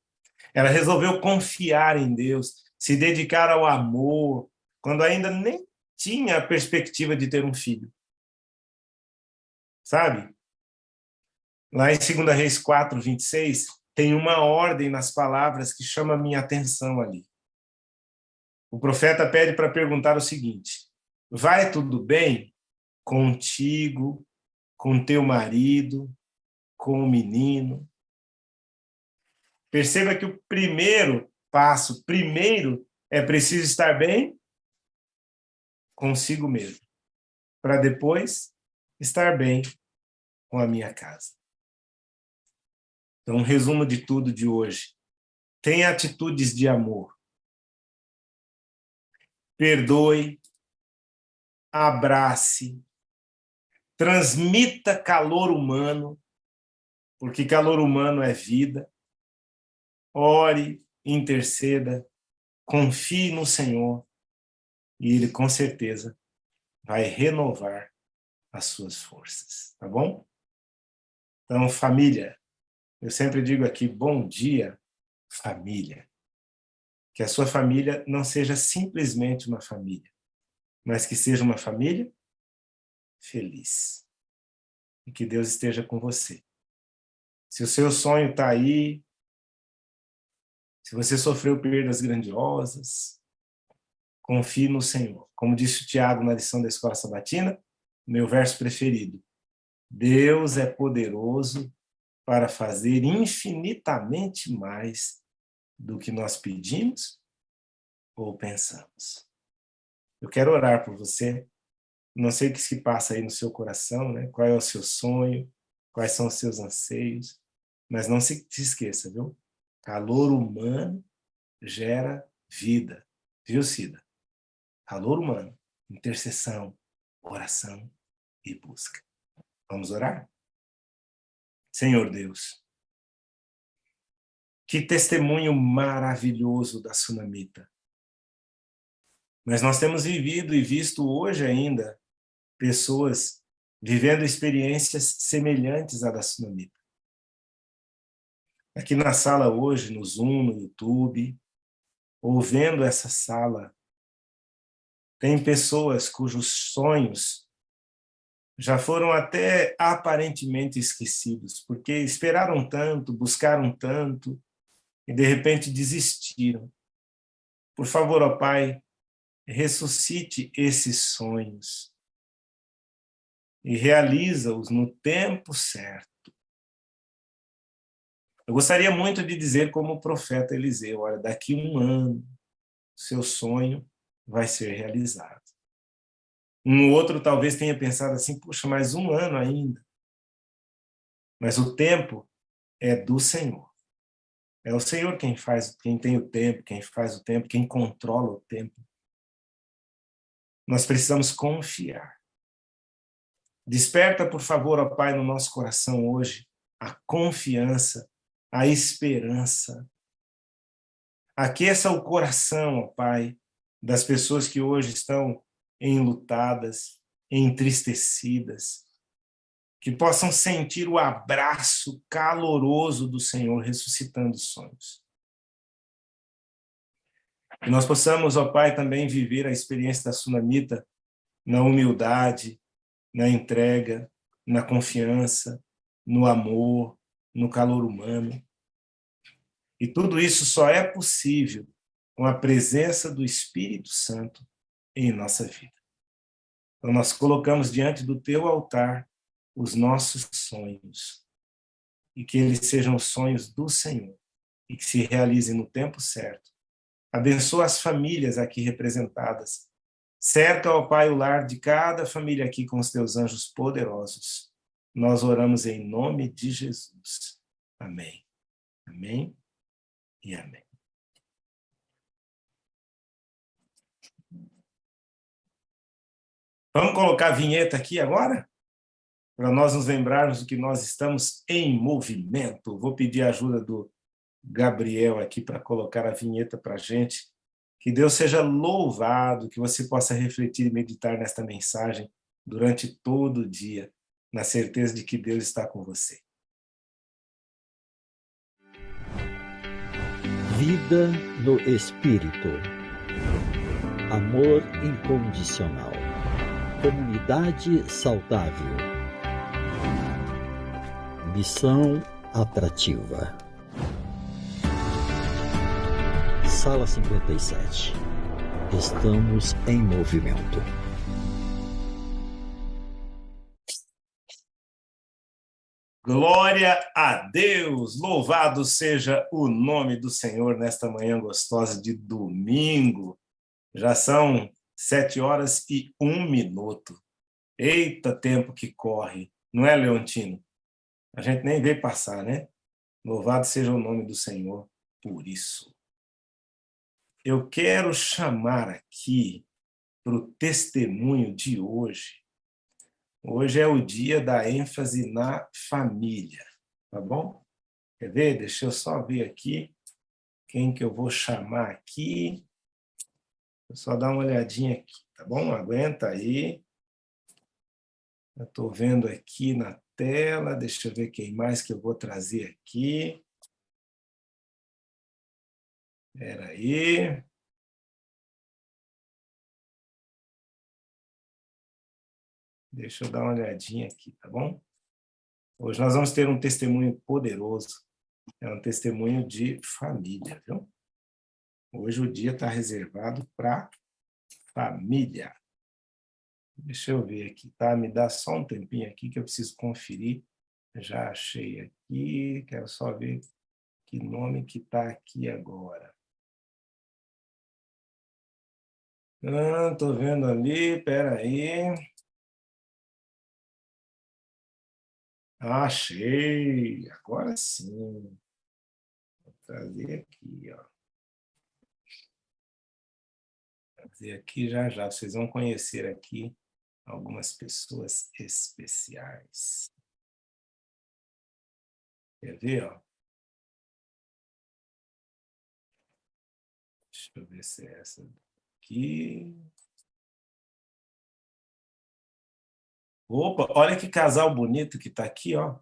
Ela resolveu confiar em Deus, se dedicar ao amor, quando ainda nem tinha a perspectiva de ter um filho. Sabe? Lá em 2 Reis 4, 26, tem uma ordem nas palavras que chama a minha atenção ali. O profeta pede para perguntar o seguinte: vai tudo bem contigo, com teu marido, com o menino? Perceba que o primeiro passo, primeiro, é preciso estar bem consigo mesmo, para depois estar bem com a minha casa. Então, um resumo de tudo de hoje. Tenha atitudes de amor. Perdoe, abrace, transmita calor humano, porque calor humano é vida. Ore, interceda, confie no Senhor e Ele com certeza vai renovar as suas forças, tá bom? Então, família, eu sempre digo aqui, bom dia, família. Que a sua família não seja simplesmente uma família, mas que seja uma família feliz. E que Deus esteja com você. Se o seu sonho está aí, se você sofreu perdas grandiosas, confie no Senhor. Como disse o Tiago na lição da Escola Sabatina, meu verso preferido: Deus é poderoso para fazer infinitamente mais do que nós pedimos ou pensamos. Eu quero orar por você. Não sei o que se passa aí no seu coração, né? Qual é o seu sonho, quais são os seus anseios, mas não se esqueça, viu? Calor humano gera vida, viu, Cida? Calor humano, intercessão, oração e busca. Vamos orar? Senhor Deus, que testemunho maravilhoso da Sunamita. Mas nós temos vivido e visto hoje ainda pessoas vivendo experiências semelhantes à da Sunamita. Aqui na sala hoje, no Zoom, no YouTube, ou vendo essa sala, tem pessoas cujos sonhos já foram até aparentemente esquecidos, porque esperaram tanto, buscaram tanto, e de repente desistiram. Por favor, ó Pai, ressuscite esses sonhos e realiza-os no tempo certo. Eu gostaria muito de dizer como o profeta Eliseu: olha, daqui 1 ano, seu sonho vai ser realizado. Um outro talvez tenha pensado assim: puxa, mais 1 ano ainda. Mas o tempo é do Senhor. É o Senhor quem faz, quem tem o tempo, quem faz o tempo, quem controla o tempo. Nós precisamos confiar. Desperta, por favor, ó Pai, no nosso coração hoje a confiança, a esperança. Aqueça o coração, ó Pai, das pessoas que hoje estão enlutadas, entristecidas, que possam sentir o abraço caloroso do Senhor ressuscitando sonhos. Que nós possamos, ó Pai, também viver a experiência da Sunamita na humildade, na entrega, na confiança, no amor, no calor humano. E tudo isso só é possível com a presença do Espírito Santo em nossa vida. Então nós colocamos diante do teu altar os nossos sonhos, e que eles sejam os sonhos do Senhor, e que se realizem no tempo certo. Abençoa as famílias aqui representadas. Cerca, ó Pai, o lar de cada família aqui com os teus anjos poderosos. Nós oramos em nome de Jesus. Amém. Amém e amém. Vamos colocar a vinheta aqui agora? Para nós nos lembrarmos de que nós estamos em movimento. Vou pedir a ajuda do Gabriel aqui para colocar a vinheta para a gente. Que Deus seja louvado, que você possa refletir e meditar nesta mensagem durante todo o dia, na certeza de que Deus está com você. Vida no Espírito. Amor incondicional. Comunidade saudável. Missão atrativa. Sala 57. Estamos em movimento. Glória a Deus! Louvado seja o nome do Senhor nesta manhã gostosa de domingo. Já são 7h01. Eita, tempo que corre. Não é, Leontino? A gente nem vê passar, né? Louvado seja o nome do Senhor por isso. Eu quero chamar aqui para o testemunho de hoje. Hoje é o dia da ênfase na família, tá bom? Quer ver? Deixa eu só ver aqui quem que eu vou chamar aqui. Vou só dar uma olhadinha aqui, tá bom? Aguenta aí. Eu estou vendo aqui na tela, deixa eu ver quem mais que eu vou trazer aqui. Espera aí. Deixa eu dar uma olhadinha aqui, tá bom? Hoje nós vamos ter um testemunho poderoso. É um testemunho de família, viu? Hoje o dia está reservado para família. Deixa eu ver aqui, tá? Me dá só um tempinho aqui que eu preciso conferir. Já achei aqui, quero só ver que nome que está aqui agora. Estou vendo ali, espera aí. Achei, agora sim. Vou trazer aqui, ó. Vou trazer aqui já já, vocês vão conhecer aqui algumas pessoas especiais. Quer ver, ó? Deixa eu ver se é essa aqui. Opa, olha que casal bonito que está aqui, ó.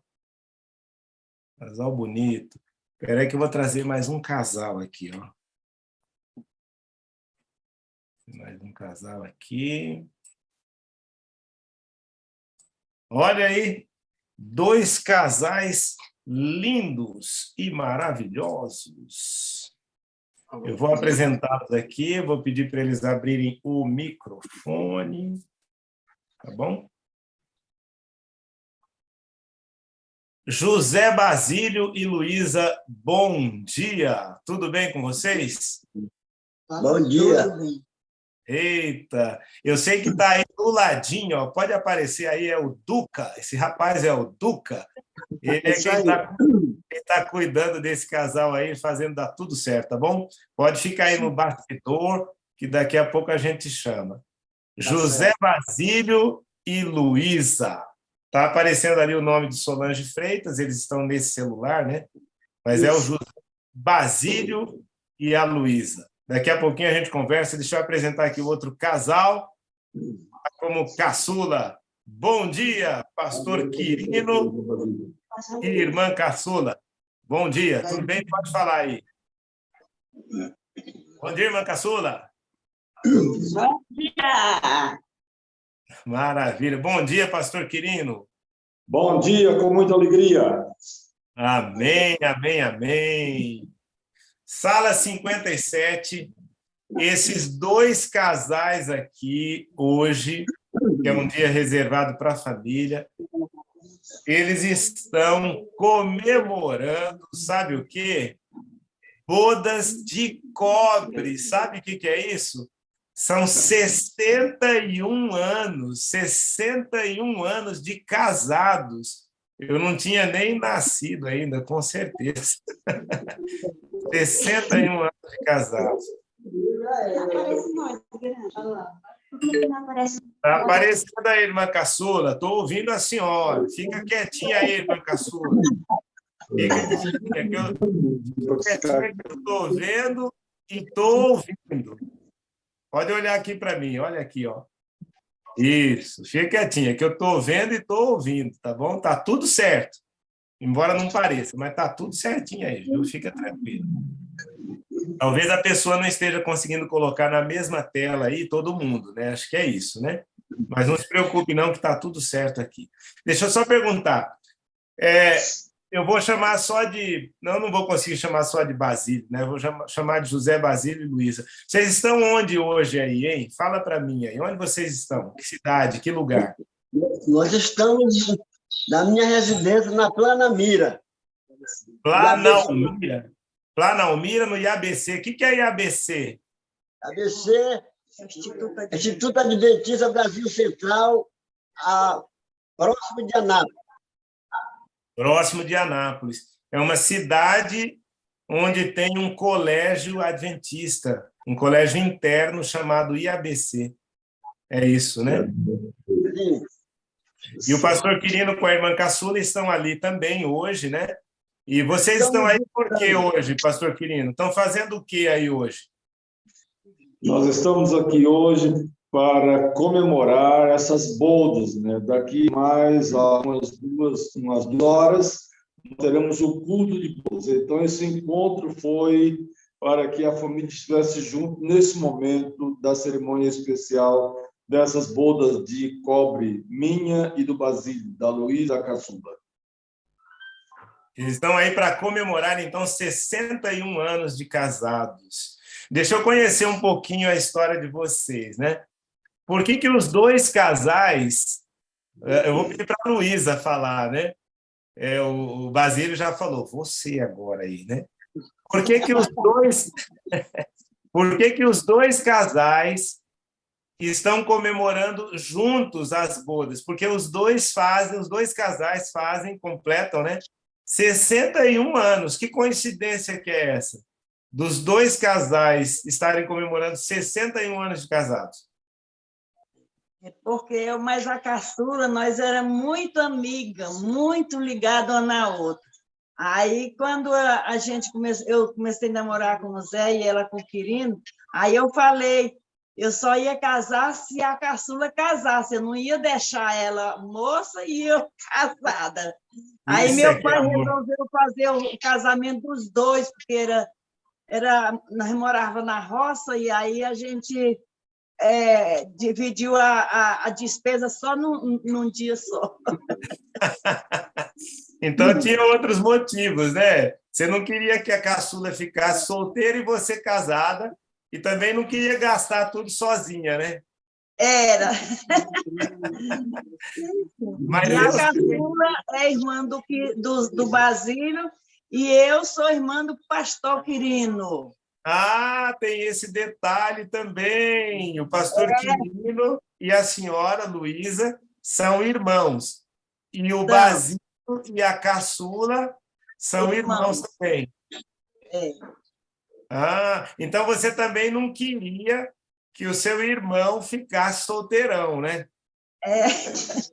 Casal bonito. Espera aí que eu vou trazer mais um casal aqui, ó. Mais um casal aqui. Olha aí, 2 casais lindos e maravilhosos. Eu vou apresentá-los aqui, vou pedir para eles abrirem o microfone, tá bom? José Basílio e Luísa, bom dia. Tudo bem com vocês? Bom dia. Eita, eu sei que está aí do ladinho, ó, pode aparecer aí, é o Duca, esse rapaz é o Duca, ele é quem está cuidando desse casal aí, fazendo dar tudo certo, tá bom? Pode ficar aí no bastidor, que daqui a pouco a gente chama. José Basílio e Luísa. Está aparecendo ali o nome de Solange Freitas, eles estão nesse celular, né? Mas é o José Basílio e a Luísa. Daqui a pouquinho a gente conversa. Deixa eu apresentar aqui o outro casal, como caçula. Bom dia, pastor Quirino e irmã caçula. Bom dia, tudo bem? Pode falar aí. Bom dia, irmã caçula. Bom dia. Maravilha. Bom dia, pastor Quirino. Bom dia, com muita alegria. Amém, amém, amém. Sala 57, esses 2 casais aqui hoje, que é um dia reservado para a família, eles estão comemorando, sabe o quê? Bodas de cobre. Sabe o que é isso? São 61 anos de casados. Eu não tinha nem nascido ainda, com certeza. 61 anos de casados. Está aparecendo aí, irmã caçula. Estou ouvindo a senhora. Fica quietinha aí, irmã caçula. Fica quietinha, que eu estou vendo e estou ouvindo. Pode olhar aqui para mim, olha aqui, ó. Isso, fica quietinha, que eu estou vendo e estou ouvindo, tá bom? Tá tudo certo. Embora não pareça, mas tá tudo certinho aí, viu? Fica tranquilo. Talvez a pessoa não esteja conseguindo colocar na mesma tela aí todo mundo, né? Acho que é isso, né? Mas não se preocupe não, que tá tudo certo aqui. Deixa eu só perguntar. Eu vou chamar só de... Não vou conseguir chamar só de Basílio, né? Eu vou chamar de José Basílio e Luísa. Vocês estão onde hoje aí, hein? Fala para mim aí. Onde vocês estão? Que cidade? Que lugar? Nós estamos na minha residência na Planamira. Planalmira? Planalmira, no IABC. O que é IABC? IABC, Instituto Adventista Brasil Central, próximo de Anápolis. Próximo de Anápolis. É uma cidade onde tem um colégio adventista, um colégio interno chamado IABC. É isso, né? Sim. E o pastor Quirino com a irmã caçula estão ali também hoje, né? E vocês estão aí por quê hoje, pastor Quirino? Estão fazendo o que aí hoje? Nós estamos aqui hoje para comemorar essas bodas, né? Daqui mais umas duas horas, teremos o culto de bodas. Então, esse encontro foi para que a família estivesse junto nesse momento da cerimônia especial dessas bodas de cobre, minha e do Basílio, da Luísa caçula. Eles estão aí para comemorar, então, 61 anos de casados. deixa eu conhecer um pouquinho a história de vocês, né? Por que que os dois casais... Eu vou pedir para a Luísa falar, né? O Basílio já falou, você agora aí, né? Por que que os dois, por que que os dois casais estão comemorando juntos as bodas? Porque os dois casais completam, né? 61 anos. Que coincidência que é essa? Dos dois casais estarem comemorando 61 anos de casados. Porque eu mais a caçula, nós era muito amiga, muito ligada uma na outra. Aí, quando eu comecei a namorar com o Zé e ela com o Quirino, aí eu falei, eu só ia casar se a caçula casasse, eu não ia deixar ela moça e eu casada. Aí meu pai resolveu fazer o casamento dos dois, porque nós morávamos na roça, e aí a gente dividiu a despesa só num dia só. Então tinha outros motivos, né? Você não queria que a caçula ficasse solteira e você casada, e também não queria gastar tudo sozinha, né? Era. Mas e a caçula é irmã do Basílio, e eu sou irmã do pastor Quirino. Ah, tem esse detalhe também. O pastor Quirino e a senhora Luísa são irmãos. E o Basílio e a caçula são irmãos também. Ah, então você também não queria que o seu irmão ficasse solteirão, né?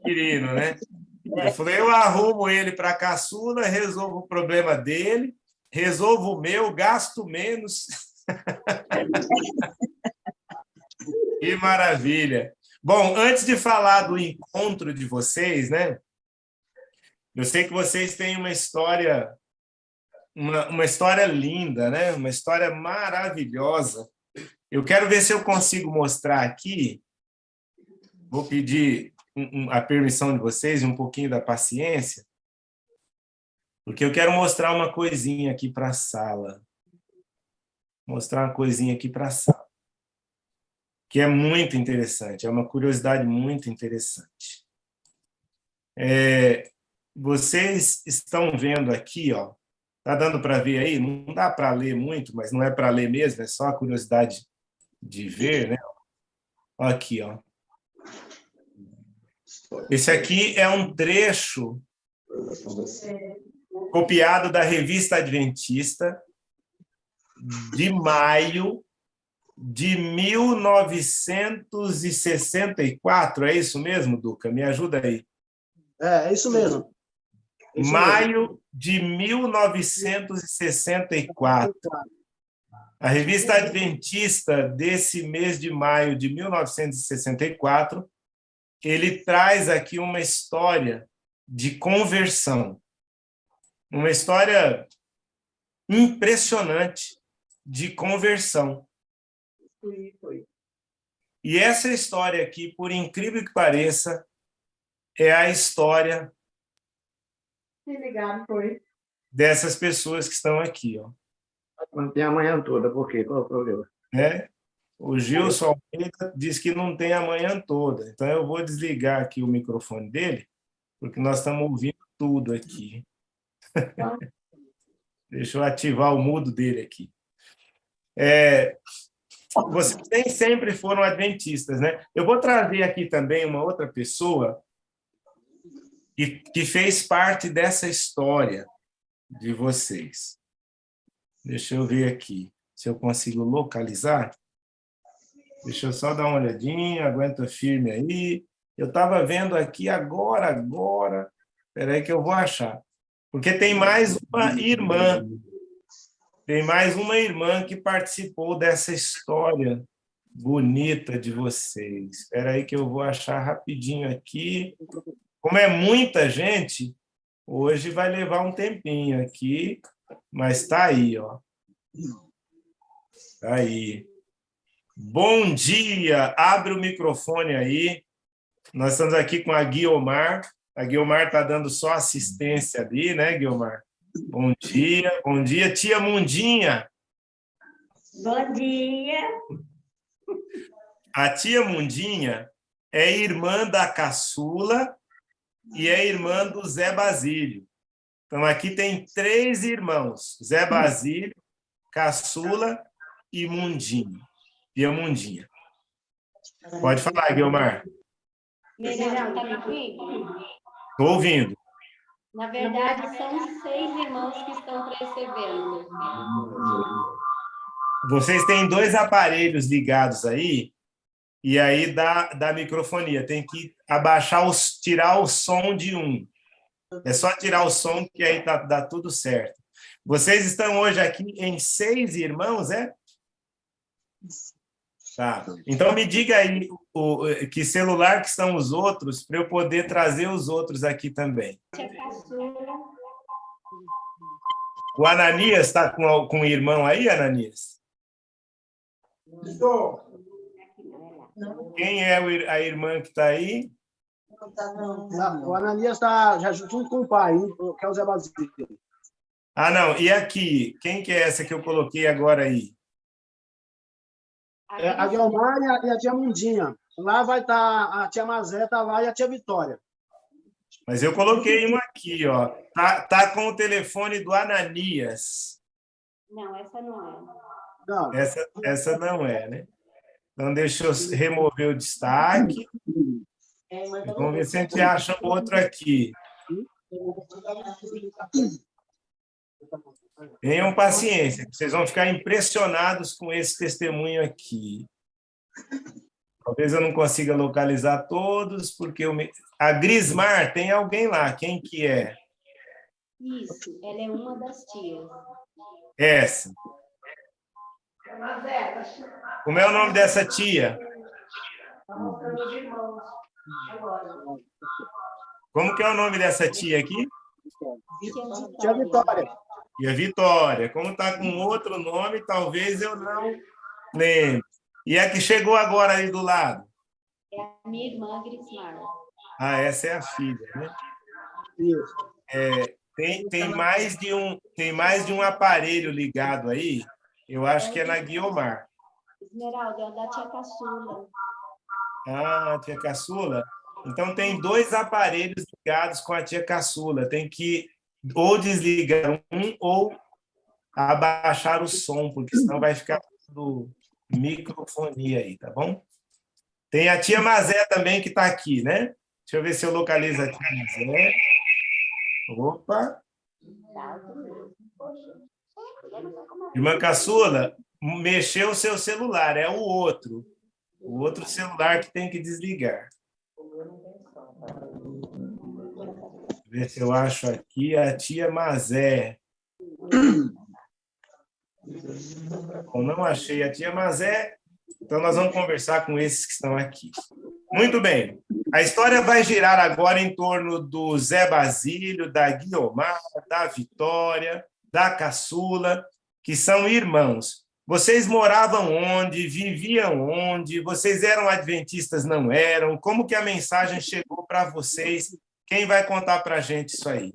Quirino, né? Eu falei, eu arrumo ele para a caçula, resolvo o problema dele, resolvo o meu, gasto menos. Que maravilha. Bom, antes de falar do encontro de vocês, né? Eu sei que vocês têm uma história linda, né? Uma história maravilhosa. Eu quero ver se eu consigo mostrar aqui. Vou pedir a permissão de vocês e um pouquinho da paciência, porque eu quero mostrar uma coisinha aqui para a sala. Mostrar uma coisinha aqui para a sala, que é muito interessante, é uma curiosidade muito interessante. Vocês estão vendo aqui, ó, tá dando para ver aí? Não dá para ler muito, mas não é para ler mesmo, é só a curiosidade de ver, né? Aqui, ó. Esse aqui é um trecho copiado da Revista Adventista de maio de 1964. É isso mesmo, Duca? Me ajuda aí. É isso mesmo. Maio de 1964. A Revista Adventista, desse mês de maio de 1964, ele traz aqui uma história de conversão. Uma história impressionante de conversão. E essa história aqui, por incrível que pareça, é a história dessas pessoas que estão aqui, ó. Não tem a manhã toda, por quê? Qual é o problema? O Gilson Almeida diz que não tem a manhã toda, então eu vou desligar aqui o microfone dele, porque nós estamos ouvindo tudo aqui. Deixa eu ativar o mudo dele aqui. Vocês nem sempre foram adventistas, né? Eu vou trazer aqui também uma outra pessoa que fez parte dessa história de vocês. Deixa eu ver aqui se eu consigo localizar. Deixa eu só dar uma olhadinha, aguenta firme aí. Eu estava vendo aqui agora. Espera aí que eu vou achar. Porque tem mais uma irmã. Tem mais uma irmã que participou dessa história bonita de vocês. Espera aí que eu vou achar rapidinho aqui. Como é muita gente, hoje vai levar um tempinho aqui, mas está aí, ó. Tá aí. Bom dia! Abre o microfone aí. Nós estamos aqui com a Guiomar. A Guiomar está dando só assistência ali, né, Guiomar? Bom dia, tia Mundinha. Bom dia. A tia Mundinha é irmã da caçula e é irmã do Zé Basílio. Então, aqui tem 3 irmãos, Zé Basílio, caçula e Mundinha. Tia Mundinha. Pode falar, Guilmar. Esmeralda, tá me ouvindo? Estou ouvindo. Na verdade, são 6 irmãos que estão recebendo. Vocês têm 2 aparelhos ligados aí, e aí dá microfonia. Tem que abaixar, tirar o som de um. É só tirar o som que aí dá tudo certo. Vocês estão hoje aqui em 6 irmãos, é? Tá. Então, me diga aí que celular que são os outros, para eu poder trazer os outros aqui também. O Ananias está com o irmão aí, Ananias? Estou. Quem é a irmã que está aí? O Ananias está já junto com o pai, que é o Zé Basílio. Ah, não. E aqui? Quem que é essa que eu coloquei agora aí? É a Guilmar e a tia Mundinha. Lá vai estar a tia Mazé, tá lá, e a tia Vitória. Mas eu coloquei uma aqui, ó. Tá com o telefone do Ananias. Não, essa não é. Não. Essa não é, né? Então, deixa eu remover o destaque. Vamos ver se a gente acha outro aqui. Tenham paciência, vocês vão ficar impressionados com esse testemunho aqui. Talvez eu não consiga localizar todos, porque a Grismar, tem alguém lá, quem que é? Isso, ela é uma das tias. Essa. Como é o nome dessa tia? Como que é o nome dessa tia aqui? Tia Vitória. Tia Vitória. Como está com outro nome, talvez eu não lembre. E a que chegou agora aí do lado? É a minha irmã Grismar. Ah, essa é a filha, né? Isso. Tem mais de um aparelho ligado aí. Eu acho que é na Guiomar. Esmeralda, é da tia Caçula. Ah, tia Caçula. Então, tem 2 aparelhos ligados com a tia Caçula. Tem que ou desligar um ou abaixar o som, porque senão vai ficar tudo microfonia aí, tá bom? Tem a tia Mazé também que está aqui, né? Deixa eu ver se eu localizo a tia Mazé. Opa! Irmã Caçula, mexeu o seu celular, é o outro. O outro celular que tem que desligar. Ver se eu acho aqui a tia Mazé. Eu não achei a tia Mazé, então nós vamos conversar com esses que estão aqui. Muito bem. A história vai girar agora em torno do Zé Basílio, da Guiomar, da Vitória, da Caçula, que são irmãos. Vocês moravam onde? Viviam onde? Vocês eram adventistas, não eram? Como que a mensagem chegou para vocês? Quem vai contar para a gente isso aí?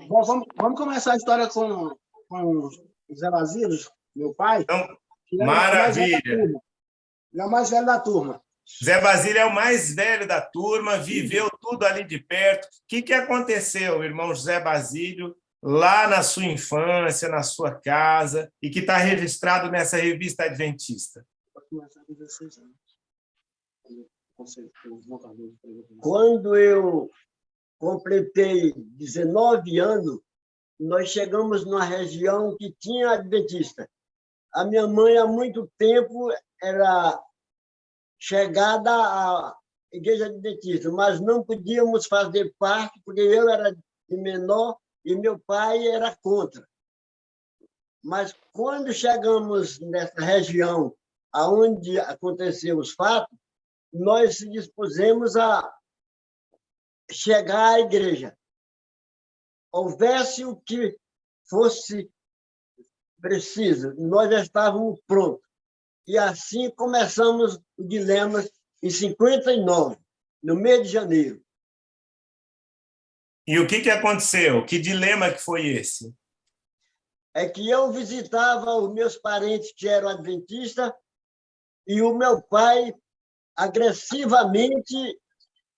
Bom, vamos começar a história com o Zé Basílio, meu pai. Então, Que maravilha. Ele é o mais velho da turma. Zé Basílio é o mais velho da turma, viveu tudo ali de perto. O que aconteceu, irmão José Basílio, lá na sua infância, na sua casa, e que está registrado nessa revista adventista? Quando eu completei 19 anos, nós chegamos numa região que tinha adventista. A minha mãe, há muito tempo, era chegada à igreja adventista, mas não podíamos fazer parte, porque eu era de menor e meu pai era contra. Mas quando chegamos nessa região onde aconteceram os fatos, nós se dispusemos a chegar à igreja. Houvesse o que fosse preciso, nós já estávamos prontos. E assim começamos o dilema em 59, no mês de janeiro. E o que aconteceu? Que dilema que foi esse? é que eu visitava os meus parentes que eram adventistas e o meu pai agressivamente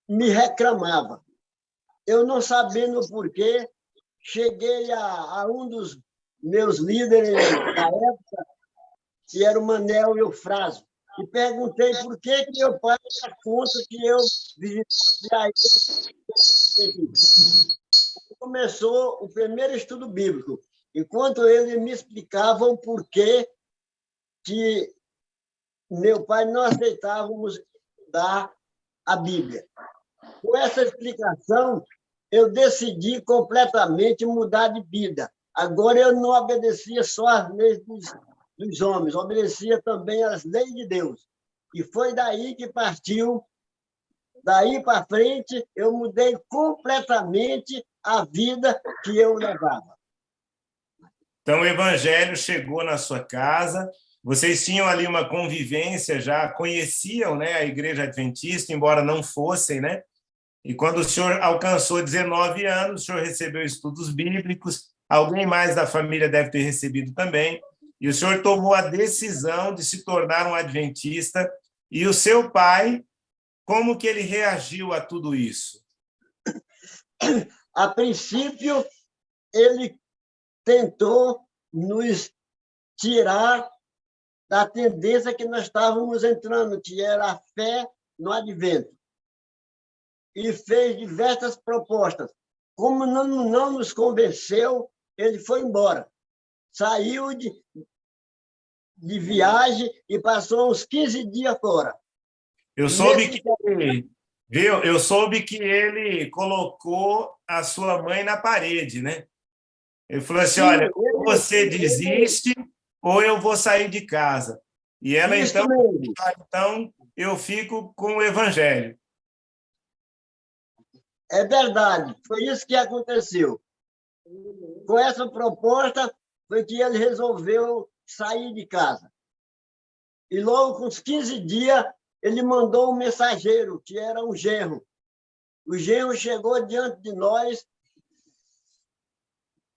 me reclamava. Eu, não sabendo o porquê, cheguei a um dos meus líderes da época, que era o Manel Eufrásio, e perguntei por que meu pai era contra que eu visitasse ele. Começou o primeiro estudo bíblico, enquanto ele me explicava o porquê que meu pai não aceitávamos estudar a Bíblia. Com essa explicação, eu decidi completamente mudar de vida. Agora eu não obedecia só às leis dos homens, obedecia também às leis de Deus. E foi daí que partiu. Daí para frente, eu mudei completamente a vida que eu levava. Então, o evangelho chegou na sua casa, vocês tinham ali uma convivência, já conheciam, né, a igreja adventista, embora não fossem, né? E quando o senhor alcançou 19 anos, o senhor recebeu estudos bíblicos, alguém mais da família deve ter recebido também, e o senhor tomou a decisão de se tornar um adventista, e o seu pai, como que ele reagiu a tudo isso? A princípio, ele tentou nos tirar da tendência que nós estávamos entrando, que era a fé no advento. E fez diversas propostas. Como não nos convenceu, ele foi embora. Saiu de viagem e passou uns 15 dias fora. Eu soube que ele colocou a sua mãe na parede, né? Ele falou assim, olha, ou você desiste ou eu vou sair de casa. E ela, então, eu fico com o evangelho. É verdade, foi isso que aconteceu. Com essa proposta, foi que ele resolveu sair de casa. E logo, com uns 15 dias, ele mandou um mensageiro, que era um genro. O genro chegou diante de nós,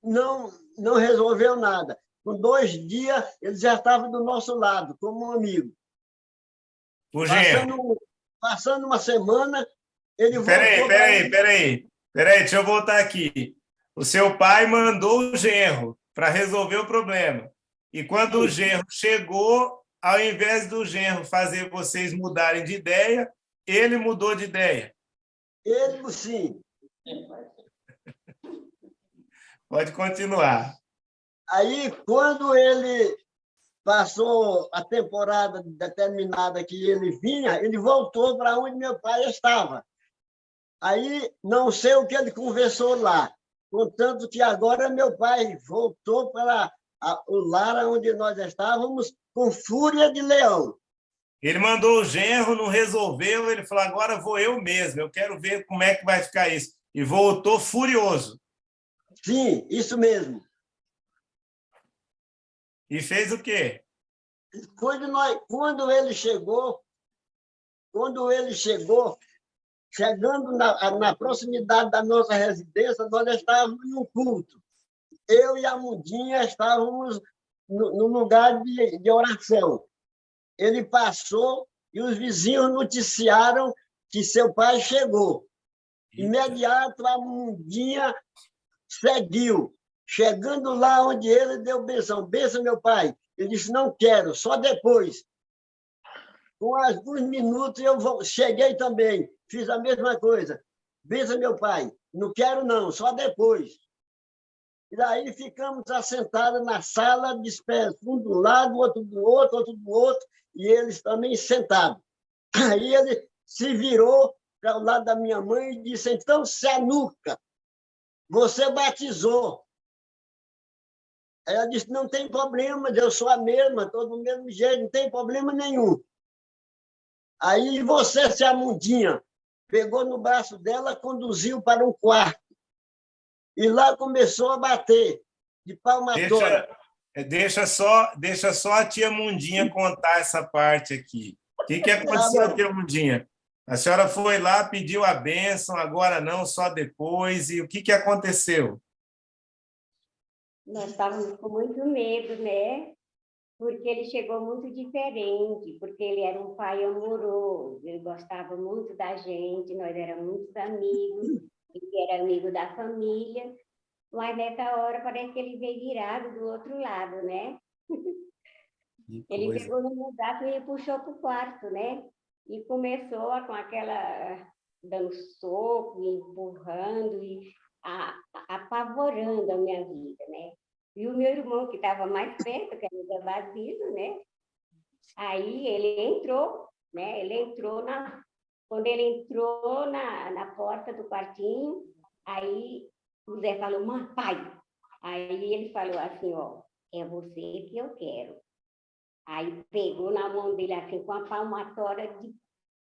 não resolveu nada. Com 2 dias, ele já estava do nosso lado, como um amigo. O genro. Passando uma semana, ele voltou... Peraí, deixa eu voltar aqui. O seu pai mandou o genro para resolver o problema. E quando o genro chegou, ao invés do genro fazer vocês mudarem de ideia, ele mudou de ideia. Ele, sim. Pode continuar. Aí, quando ele passou a temporada determinada que ele vinha, ele voltou para onde meu pai estava. Aí, não sei o que ele conversou lá, contanto que agora meu pai voltou para o lar onde nós estávamos com fúria de leão. Ele mandou o genro, não resolveu, ele falou, agora vou eu mesmo, eu quero ver como é que vai ficar isso. E voltou furioso. Sim, isso mesmo. E fez o quê? Quando ele chegou, chegando na proximidade da nossa residência, nós estávamos em um culto. Eu e a Mundinha estávamos no lugar de oração. Ele passou e os vizinhos noticiaram que seu pai chegou. Imediato, a Mundinha seguiu. Chegando lá onde ele deu benção. Benção, meu pai. Ele disse, não quero, só depois. Com alguns minutos, eu cheguei também. Fiz a mesma coisa. Benção, meu pai. Não quero, não, só depois. E daí ficamos assentados na sala, dispersos, um do lado, outro do outro, e eles também sentados. Aí ele se virou para o lado da minha mãe e disse, então, Sanuca, você batizou. Ela disse, não tem problema, eu sou a mesma, estou do mesmo jeito, não tem problema nenhum. Aí você, se a Mundinha, pegou no braço dela, conduziu para um quarto. E lá começou a bater, de palmatória. Deixa só a tia Mundinha contar essa parte aqui. O que aconteceu, tia Mundinha? A senhora foi lá, pediu a bênção, agora não, só depois. E o que aconteceu? Nós estávamos com muito medo, né? Porque ele chegou muito diferente, porque ele era um pai amoroso, ele gostava muito da gente, nós éramos muitos amigos, ele era amigo da família, mas nessa hora parece que ele veio virado do outro lado, né? Ele pegou no meu braço e puxou para o quarto, né? E começou com aquela, dando soco, empurrando e apavorando a minha vida, né? E o meu irmão, que estava mais perto, que era o Zé Basílio, né? Aí ele entrou, né? Quando ele entrou na porta do quartinho, aí o Zé falou, mãe, pai. Aí ele falou assim, ó, é você que eu quero. Aí pegou na mão dele assim, com a palmatória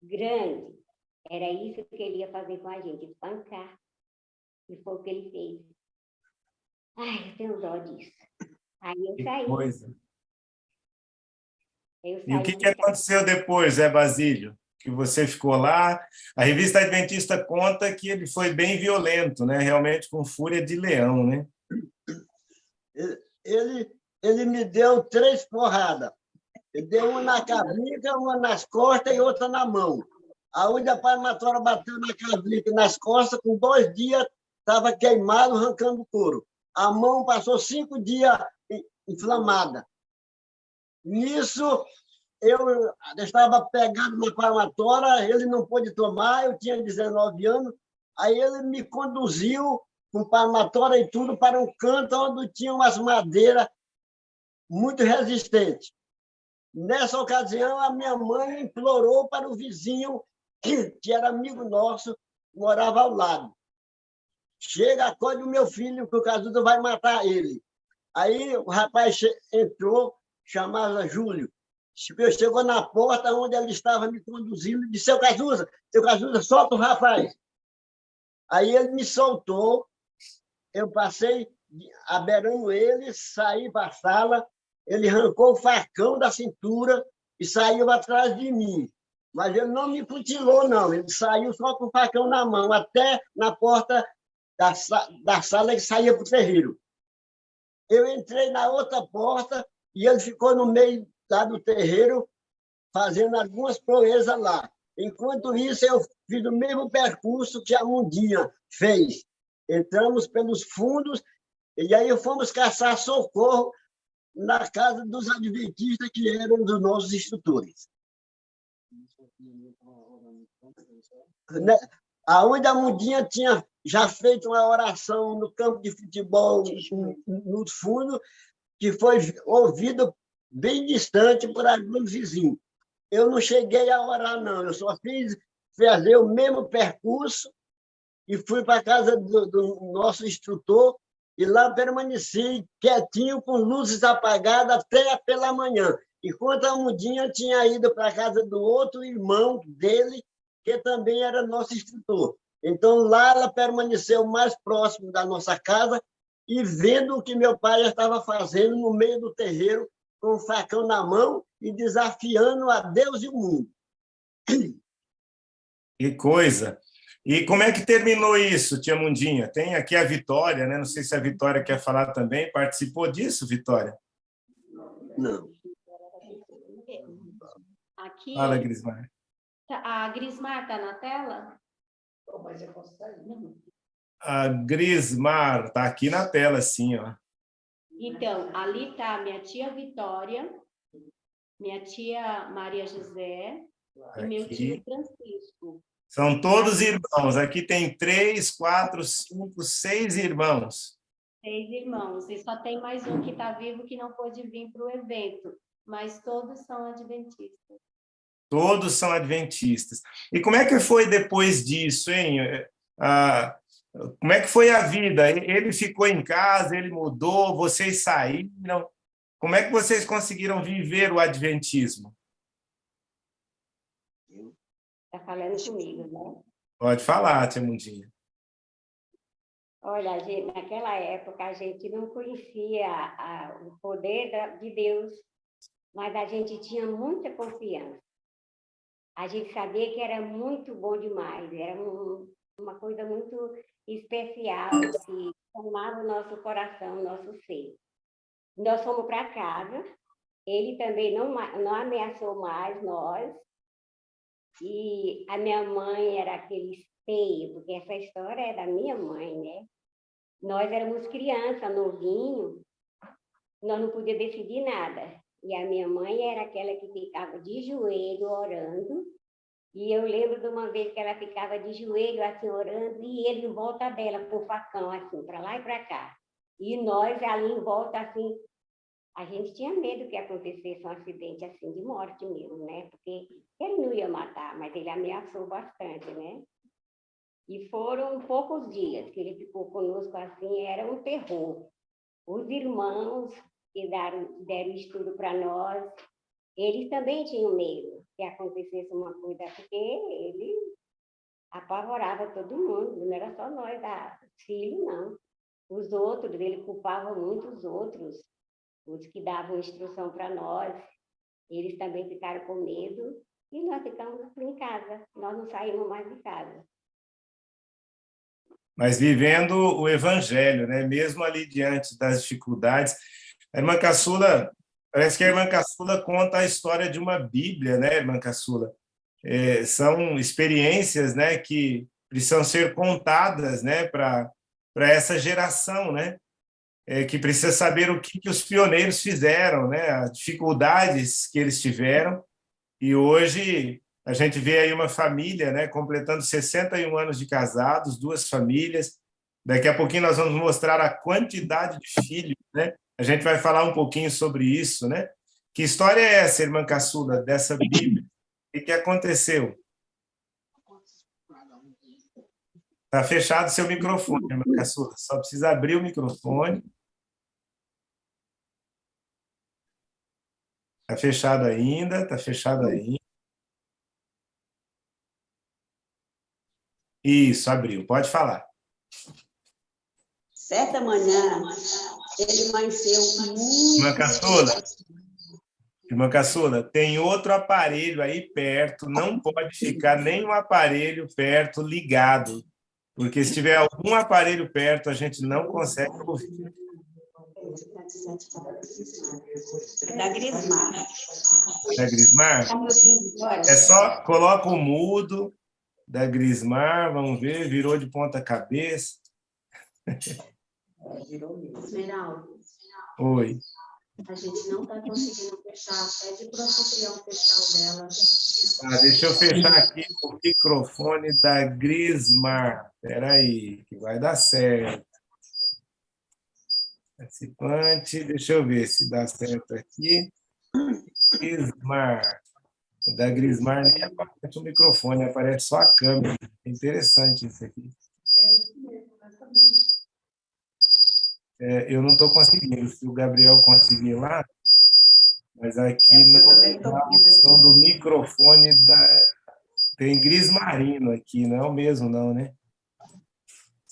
grande. Era isso que ele ia fazer com a gente, espancar. E foi o que ele fez. Ai, eu tenho dó disso. Aí eu saí. Coisa. Eu E o saí que aconteceu depois, Zé Basílio? Que você ficou lá. A revista Adventista conta que ele foi bem violento, né? Realmente com fúria de leão, né? Ele me deu 3 porradas. Ele deu uma na cabrica, uma nas costas e outra na mão. Aonde a palmatória bateu na cabrica e nas costas, com 2 dias estava queimado, arrancando couro. A mão passou 5 dias inflamada. Nisso, eu estava pegando uma palmatória, ele não pôde tomar, eu tinha 19 anos, aí ele me conduziu com palmatória e tudo para um canto onde tinha umas madeiras muito resistentes. Nessa ocasião, a minha mãe implorou para o vizinho, que era amigo nosso, morava ao lado. Chega, acorde o meu filho, que o Casusa vai matar ele. Aí o rapaz entrou, chamava Júlio. Chegou na porta onde ele estava me conduzindo e disse, seu Casusa, solta o rapaz. Aí ele me soltou, eu passei aberrando ele, saí para a sala, ele arrancou o facão da cintura e saiu atrás de mim. Mas ele não me futilou, não. Ele saiu só com o facão na mão, até na porta da sala que saía para o terreiro. Eu entrei na outra porta e ele ficou no meio lá do terreiro, fazendo algumas proezas lá. Enquanto isso, eu fiz o mesmo percurso que a Mundinha fez. Entramos pelos fundos e aí fomos caçar socorro na casa dos adventistas, que eram dos nossos instrutores. Aonde a Mundinha tinha já feito uma oração no campo de futebol, no fundo, que foi ouvido bem distante por alguns vizinhos. Eu não cheguei a orar, não. Eu só fiz fazer o mesmo percurso e fui para a casa do nosso instrutor e lá permaneci quietinho, com luzes apagadas, até pela manhã. Enquanto a Mundinha tinha ido para a casa do outro irmão dele, que também era nosso instrutor. Então, lá ela permaneceu mais próximo da nossa casa e vendo o que meu pai estava fazendo no meio do terreiro, com o facão na mão e desafiando a Deus e o mundo. Que coisa! E como é que terminou isso, tia Mundinha? Tem aqui a Vitória, né? Não sei se a Vitória quer falar também. Participou disso, Vitória? Não. Aqui, Fala, Grismar. a Grismar está na tela? A Grismar está aqui na tela, sim, ó. Então, ali está minha tia Vitória, minha tia Maria José e meu tio Francisco. São todos irmãos. Aqui tem 3, 4, 5, 6 irmãos. 6 irmãos. E só tem mais um que está vivo que não pôde vir para o evento, mas todos são adventistas. Todos são adventistas. E como é que foi depois disso, hein? Como é que foi a vida? Ele ficou em casa, ele mudou, vocês saíram. Como é que vocês conseguiram viver o adventismo? Está falando comigo, né? Pode falar, tia Mundinha. Olha, naquela época a gente não conhecia o poder de Deus, mas a gente tinha muita confiança. A gente sabia que era muito bom demais, uma coisa muito especial que tomava o nosso coração, o nosso ser. Nós fomos para casa, ele também não ameaçou mais nós, e a minha mãe era aquele esteio, porque essa história é da minha mãe, né? Nós éramos crianças, novinhos, nós não podíamos decidir nada. E a minha mãe era aquela que ficava de joelho orando. E eu lembro de uma vez que ela ficava de joelho assim orando e ele em volta dela com o facão assim, para lá e para cá. E nós ali em volta assim, a gente tinha medo que acontecesse um acidente assim de morte mesmo, né? Porque ele não ia matar, mas ele ameaçou bastante, né? E foram poucos dias que ele ficou conosco assim, era um terror. Os irmãos que deram estudo para nós, eles também tinham medo que acontecesse uma coisa, porque ele apavorava todo mundo, não era só nós, filho, não. Os outros, ele culpava muito os outros, os que davam instrução para nós, eles também ficaram com medo, e nós ficamos em casa, nós não saímos mais de casa. Mas vivendo o evangelho, né? Mesmo ali diante das dificuldades. A irmã Caçula, parece que a irmã Caçula conta a história de uma Bíblia, né, irmã Caçula? São experiências, né, que precisam ser contadas, né, para essa geração, né? Que precisa saber o que os pioneiros fizeram, né? As dificuldades que eles tiveram. E hoje a gente vê aí uma família, né, completando 61 anos de casados, 2 famílias. Daqui a pouquinho nós vamos mostrar a quantidade de filhos, né? A gente vai falar um pouquinho sobre isso, né? Que história é essa, irmã Caçula, dessa Bíblia? O que aconteceu? Está fechado seu microfone, irmã Caçula. Só precisa abrir o microfone. Está fechado ainda, está fechado ainda. Isso, abriu. Pode falar. Certa manhã, ele amanheceu muito... Irmã Caçula, tem outro aparelho aí perto, não pode ficar nenhum aparelho perto ligado, porque se tiver algum aparelho perto, a gente não consegue ouvir. Da Grismar. Da Grismar? É só, coloca o mudo da Grismar, vamos ver, virou de ponta cabeça. Esmeralda. Oi. A gente não está conseguindo fechar, pede para o anfitrião fechar o dela. Deixa eu fechar aqui o microfone da Grismar. Espera aí, que vai dar certo. Participante, deixa eu ver se dá certo aqui. Grismar. Da Grismar nem aparece o microfone, aparece só a câmera. É interessante isso aqui. Eu não estou conseguindo. Se o Gabriel conseguir lá, mas aqui não dá a opção do microfone. Tem Grismarino aqui, não é o mesmo, não, né?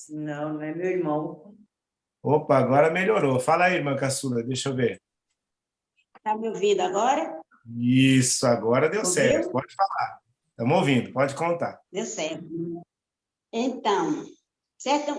Não, não é meu irmão. Opa, agora melhorou. Fala aí, irmã Caçula, deixa eu ver. Está me ouvindo agora? Isso, agora deu certo. Pode falar. Estamos ouvindo, pode contar. Deu certo. Então,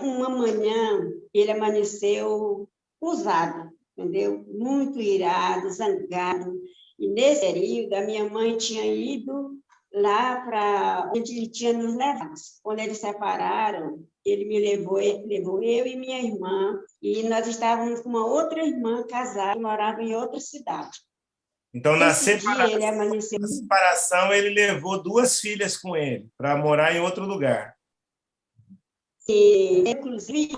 uma manhã, ele amanheceu usado, entendeu? Muito irado, zangado. E nesse período, a minha mãe tinha ido lá para onde ele tinha nos levado. Quando eles separaram, ele me levou eu e minha irmã, e nós estávamos com uma outra irmã casada, que morava em outra cidade. Então, na separação, ele levou 2 filhas com ele, para morar em outro lugar. E, inclusive,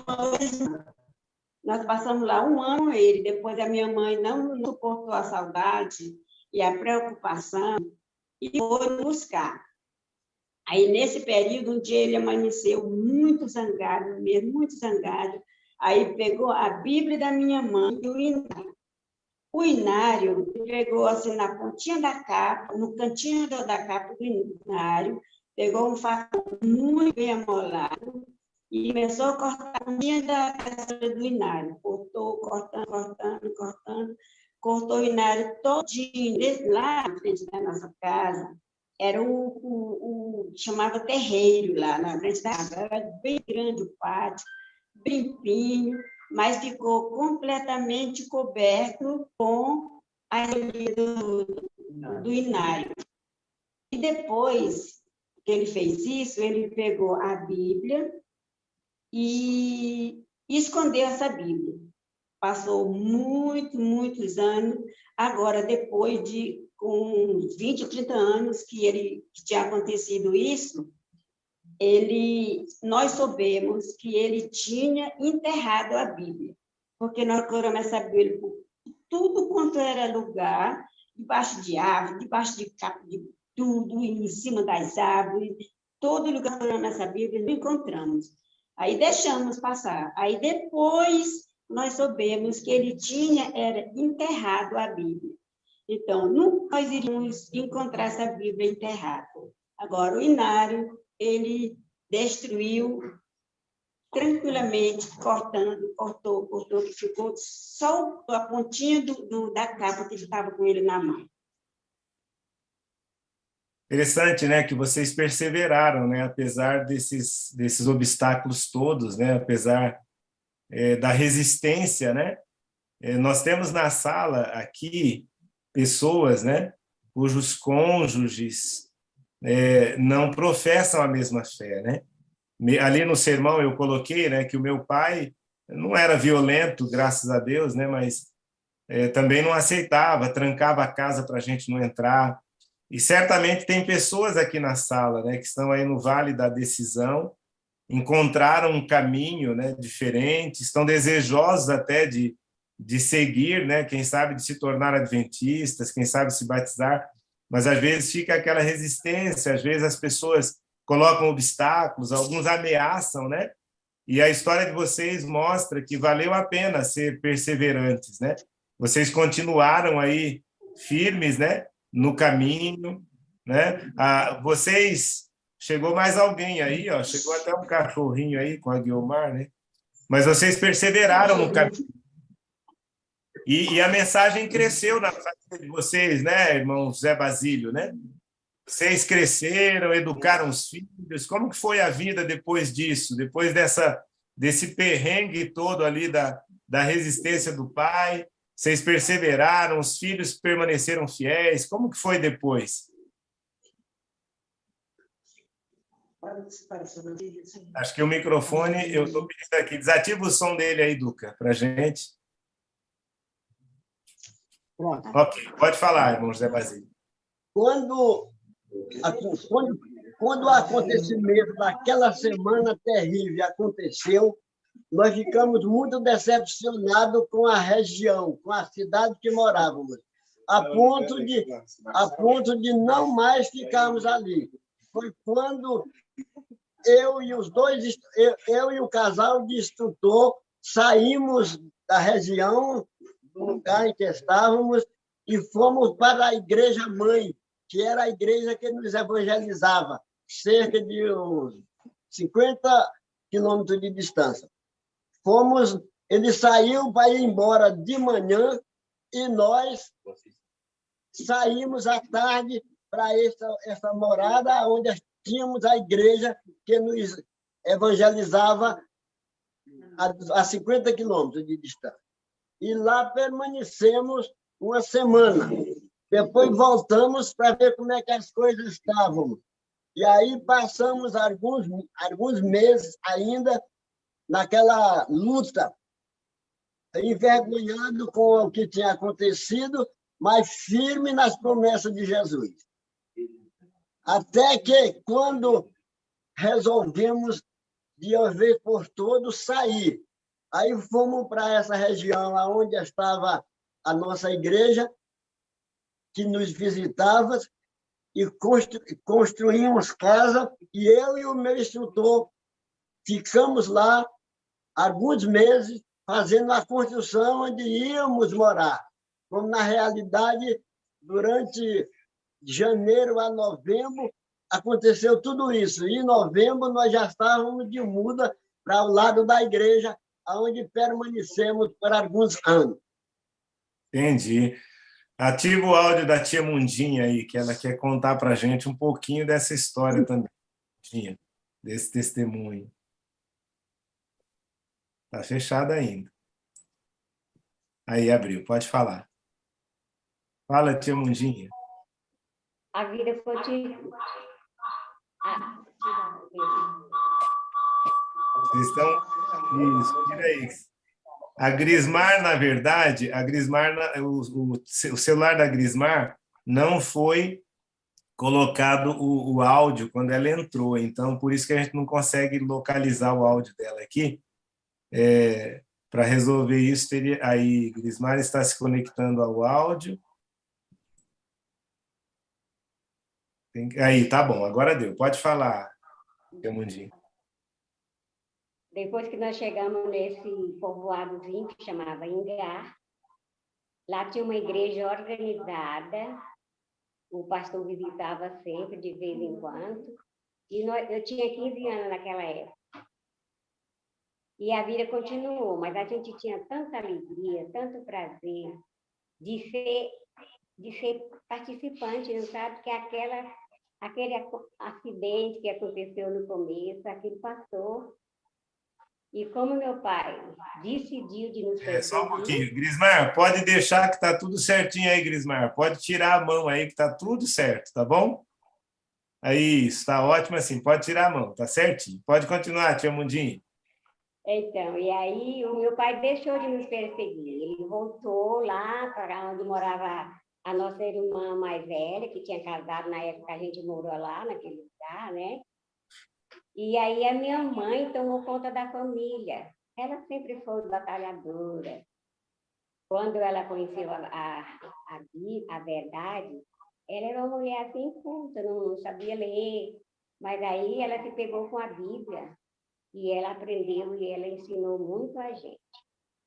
nós passamos lá 1 ano com ele. Depois, a minha mãe não suportou a saudade e a preocupação e foi buscar. Aí, nesse período, um dia ele amanheceu muito zangado, mesmo muito zangado. Aí, pegou a Bíblia da minha mãe e o Inário. O Inário pegou assim na pontinha da capa, no cantinho da capa do Inário, pegou um facão muito bem amolado e começou a cortar a pontinha da cabeça do Inário. Cortou, cortando, cortou o Inário todinho, lá na frente da nossa casa. era chamava terreiro lá na frente da casa. Era bem grande o pátio, bem limpinho, mas ficou completamente coberto com a areia do Inário. E depois que ele fez isso, ele pegou a Bíblia e escondeu essa Bíblia. Passou muitos anos. Agora, depois de com uns 20, 30 anos que tinha acontecido isso, nós soubemos que ele tinha enterrado a Bíblia, porque nós procuramos essa Bíblia por tudo quanto era lugar, debaixo de árvore, debaixo de capa de tudo, em cima das árvores, todo lugar que procuramos essa Bíblia, não encontramos. Aí deixamos passar. Aí depois nós soubemos que ele era enterrado a Bíblia. Então, nunca nós iríamos encontrar essa Bíblia enterrada. Agora, o Inário, ele destruiu tranquilamente, cortou, que ficou só a pontinha da capa que estava com ele na mão. Interessante, né, que vocês perseveraram, né, apesar desses obstáculos todos, né, apesar da resistência, né. Nós temos na sala aqui pessoas, né, cujos cônjuges não professam a mesma fé, né. Ali no sermão eu coloquei, né, que o meu pai não era violento, graças a Deus, né, mas também não aceitava, trancava a casa para a gente não entrar. E certamente tem pessoas aqui na sala, né, que estão aí no vale da decisão, encontraram um caminho, né, diferente, estão desejosos até de seguir, né, quem sabe de se tornar adventistas, quem sabe se batizar, mas às vezes fica aquela resistência, às vezes as pessoas colocam obstáculos, alguns ameaçam, né? E a história de vocês mostra que valeu a pena ser perseverantes, né? Vocês continuaram aí firmes, né, no caminho, né? Chegou mais alguém aí, ó, chegou até um cachorrinho aí com a Guiomar, né? Mas vocês perseveraram no caminho. E a mensagem cresceu na família de vocês, né, irmão Zé Basílio, né? Vocês cresceram, educaram os filhos. Como que foi a vida depois disso? Depois desse perrengue todo ali da resistência do pai? Vocês perseveraram, os filhos permaneceram fiéis. Como que foi depois? Acho que o microfone, eu estou pedindo aqui, desativa o som dele aí, Duca, para a gente. Pronto. Ok, pode falar, irmão José Basílio. Quando o acontecimento daquela semana terrível aconteceu, nós ficamos muito decepcionados com a região, com a cidade que morávamos, a ponto de não mais ficarmos ali. Foi quando eu e o casal de instrutor saímos da região, do lugar em que estávamos, e fomos para a igreja mãe, que era a igreja que nos evangelizava, cerca de uns 50 quilômetros de distância. Ele saiu para ir embora de manhã e nós saímos à tarde para essa morada, onde tínhamos a igreja que nos evangelizava a 50 quilômetros de distância. E lá permanecemos uma semana. Depois voltamos para ver como é que as coisas estavam. E aí passamos alguns meses ainda naquela luta, envergonhado com o que tinha acontecido, mas firme nas promessas de Jesus. Até que, quando resolvemos, de uma vez por todas, sair, aí fomos para essa região onde estava a nossa igreja, que nos visitava, e construímos casa, e eu e o meu instrutor ficamos lá alguns meses fazendo a construção onde íamos morar. Como, na realidade, durante janeiro a novembro, aconteceu tudo isso. E em novembro, nós já estávamos de muda para o lado da igreja, onde permanecemos por alguns anos. Entendi. Ativa o áudio da tia Mundinha aí, que ela quer contar para a gente um pouquinho dessa história também, Mundinha, desse testemunho. Está fechado ainda. Aí, abriu, pode falar. Fala, tia Mundinha. A vida continua. Vocês estão... Isso, tira aí. A Grismar, na verdade, o celular da Grismar não foi colocado o áudio quando ela entrou, então por isso que a gente não consegue localizar o áudio dela aqui. Para resolver isso, teria... Aí, Grismar está se conectando ao áudio. Aí, tá bom, agora deu. Pode falar, Mundinho. Depois que nós chegamos nesse povoadozinho que chamava Ingar, lá tinha uma igreja organizada, o pastor visitava sempre, de vez em quando, e eu tinha 15 anos naquela época. E a vida continuou, mas a gente tinha tanta alegria, tanto prazer de ser participante, não sabe? Que aquele acidente que aconteceu no começo, aquilo passou. E como meu pai decidiu de nos perseguir... Só um pouquinho. Grismar, pode deixar que está tudo certinho aí, Grismar. Pode tirar a mão aí que está tudo certo, tá bom? Aí, está ótimo assim. Pode tirar a mão, tá certinho. Pode continuar, tia Mundinha. Então, e aí o meu pai deixou de nos perseguir. Ele voltou lá para onde morava a nossa irmã mais velha, que tinha casado na época que a gente morou lá, naquele lugar, né? E aí a minha mãe tomou conta da família. Ela sempre foi batalhadora. Quando ela conheceu a verdade, ela era uma mulher assim culta, não sabia ler. Mas aí ela se pegou com a Bíblia e ela aprendeu e ela ensinou muito a gente.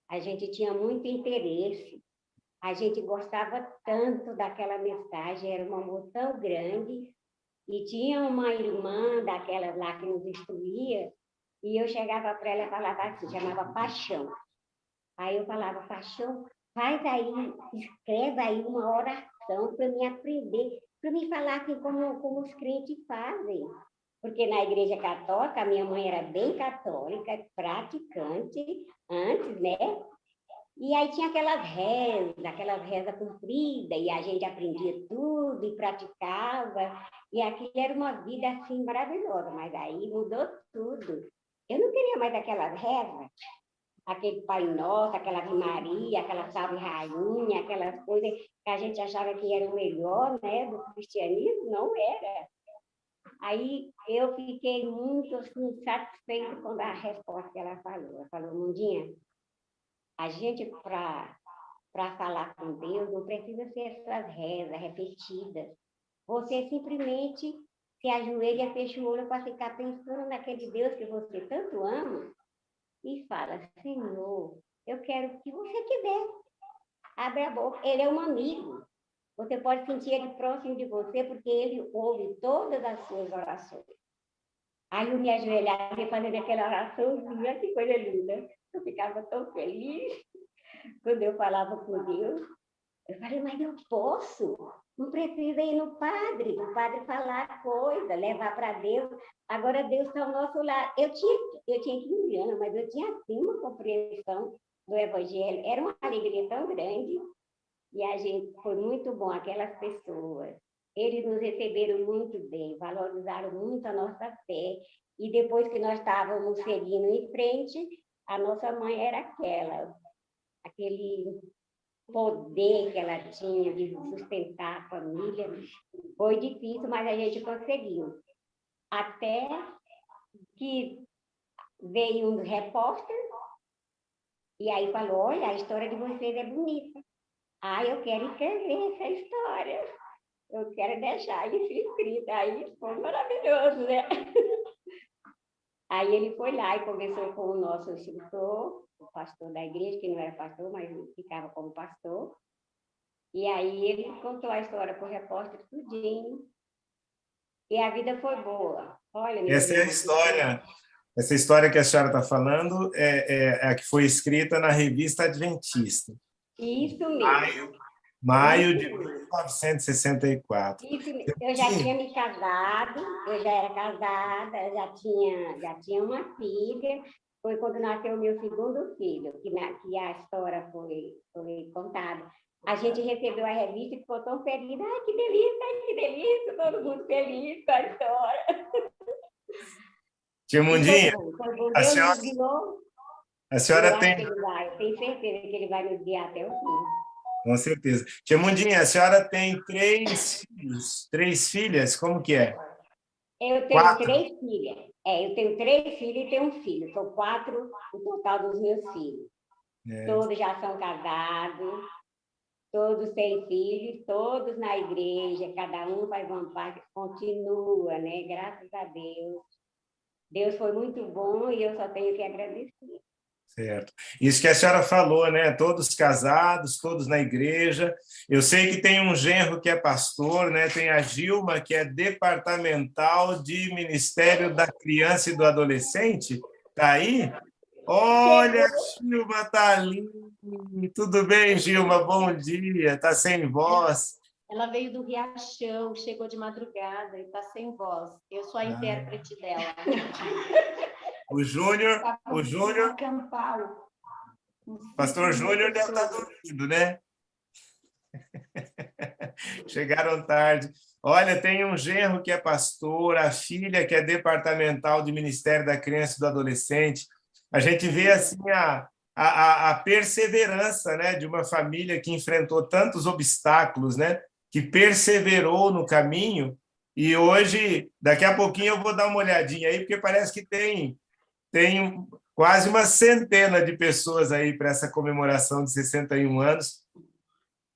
A gente tinha muito interesse. A gente gostava tanto daquela mensagem, era um amor tão grande. E tinha uma irmã daquelas lá que nos instruía, e eu chegava para ela e falava assim, chamava Paixão. Aí eu falava, Paixão, faz aí, escreve aí uma oração para me aprender, para me falar assim como os crentes fazem. Porque na igreja católica, a minha mãe era bem católica, praticante, antes, né? E aí tinha aquelas rezas compridas, e a gente aprendia tudo e praticava, e aquilo era uma vida assim maravilhosa, mas aí mudou tudo. Eu não queria mais aquelas rezas, aquele Pai Nosso, aquela Ave Maria, aquela Salve Rainha, aquelas coisas que a gente achava que era o melhor, né, do cristianismo, não era. Aí eu fiquei muito assim, satisfeita com a resposta que ela falou. Ela falou, Mundinha, a gente, para falar com Deus, não precisa ser essas rezas repetidas. Você simplesmente se ajoelha e fecha o olho para ficar pensando naquele Deus que você tanto ama e fala, Senhor, eu quero o que você quiser. Abre a boca. Ele é um amigo. Você pode sentir ele próximo de você porque ele ouve todas as suas orações. Aí eu me ajoelhava fazendo aquela oraçãozinha, que coisa linda. Eu ficava tão feliz quando eu falava com Deus. Eu falei, mas eu posso. Não precisa ir no padre, o padre falar coisa, levar para Deus. Agora Deus está ao nosso lado. Eu tinha 15 anos, mas eu tinha assim uma compreensão do Evangelho. Era uma alegria tão grande. E a gente, foi muito bom, aquelas pessoas. Eles nos receberam muito bem, valorizaram muito a nossa fé. E depois que nós estávamos seguindo em frente, a nossa mãe era aquele poder que ela tinha de sustentar a família. Foi difícil, mas a gente conseguiu. Até que veio um repórter e aí falou, olha, a história de vocês é bonita. Eu quero escrever essa história. Eu quero deixar isso escrito. Aí foi maravilhoso, né? Aí ele foi lá e conversou com o nosso instrutor, o pastor da igreja, que não era pastor, mas ficava como pastor. E aí ele contou a história para o repórter tudinho. E a vida foi boa. Olha, essa é a história. Essa história que a senhora está falando é a que foi escrita na Revista Adventista. Isso mesmo. Maio de 1964. Isso, eu já tinha me casado, eu já era casada, já tinha uma filha. Foi quando nasceu o meu segundo filho, que a história foi contada. A gente recebeu a revista e ficou tão feliz. Ai, que delícia, todo mundo feliz com a história. Tia Mundinha, Foi bom. a Deus senhora, nos guiou. a senhora Eu acho tem... que ele vai, eu tenho certeza que ele vai nos guiar até o fim. Com certeza. Tia Mundinha, a senhora tem 3 filhos, 3 filhas, como que é? Eu tenho 4? 3 filhas. Eu tenho 3 filhos e tenho um filho. São 4 o total dos meus filhos. Todos já são casados, todos têm filhos, todos na igreja, cada um faz uma parte, continua, né? Graças a Deus. Deus foi muito bom e eu só tenho que agradecer. Certo. Isso que a senhora falou, né? Todos casados, todos na igreja. Eu sei que tem um genro que é pastor, né? Tem a Gilma, que é departamental de Ministério da Criança e do Adolescente. Tá aí? Olha, a Gilma tá ali. Tudo bem, Gilma? Bom dia. Tá sem voz. Ela veio do Riachão, chegou de madrugada e está sem voz. Eu sou a intérprete dela. O Júnior, Pastor Júnior deve estar dormindo, né? Chegaram tarde. Olha, tem um genro que é pastor, a filha que é departamental de Ministério da Criança e do Adolescente. A gente vê assim a perseverança, né, de uma família que enfrentou tantos obstáculos, né, que perseverou no caminho. E hoje, daqui a pouquinho, eu vou dar uma olhadinha aí, porque parece que tem quase uma centena de pessoas aí para essa comemoração de 61 anos.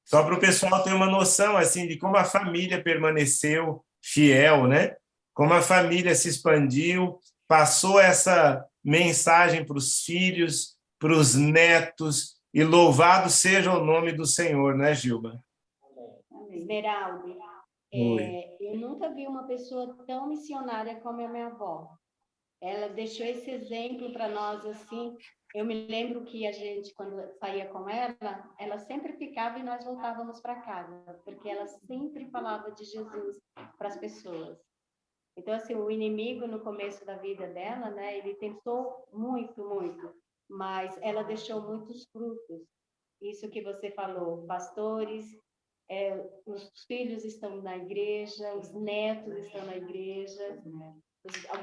Só para o pessoal ter uma noção assim de como a família permaneceu fiel, né? Como a família se expandiu, passou essa mensagem para os filhos, para os netos, e louvado seja o nome do Senhor, né, Gilma? Esmeralda, eu nunca vi uma pessoa tão missionária como a minha avó. Ela deixou esse exemplo para nós, assim. Eu me lembro que a gente, quando saía com ela sempre ficava e nós voltávamos para casa, porque ela sempre falava de Jesus para as pessoas. Então, assim, o inimigo, no começo da vida dela, né, ele tentou muito, mas ela deixou muitos frutos. Isso que você falou, pastores, os filhos estão na igreja, os netos estão na igreja,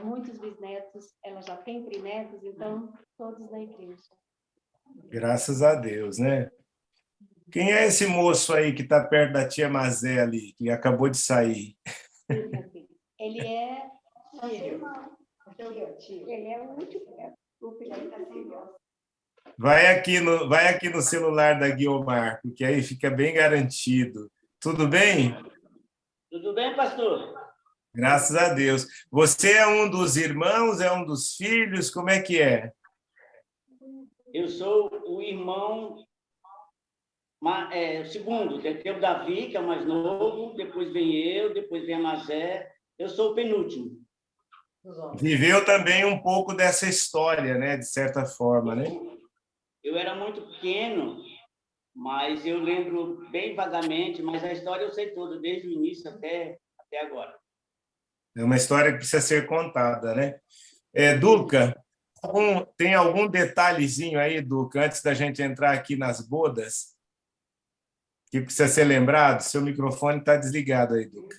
muitos bisnetos, ela já tem trinetos, então todos na igreja. Graças a Deus, né? Quem é esse moço aí que está perto da tia Mazé ali, que acabou de sair? Ele é filho. Ele é o último. Vai aqui no celular da Guiomar, porque aí fica bem garantido. Tudo bem? Tudo bem, pastor? Graças a Deus. Você é um dos irmãos, é um dos filhos? Como é que é? Eu sou o irmão, o segundo. Tem o Davi, que é o mais novo, depois vem eu, depois vem a Mazé. Eu sou o penúltimo. Viveu também um pouco dessa história, né? De certa forma, né? Eu era muito pequeno, mas eu lembro bem vagamente, mas a história eu sei toda, desde o início até agora. É uma história que precisa ser contada, né? Duca, tem algum detalhezinho aí, Duca, antes da gente entrar aqui nas bodas, que precisa ser lembrado? Seu microfone está desligado aí, Duca.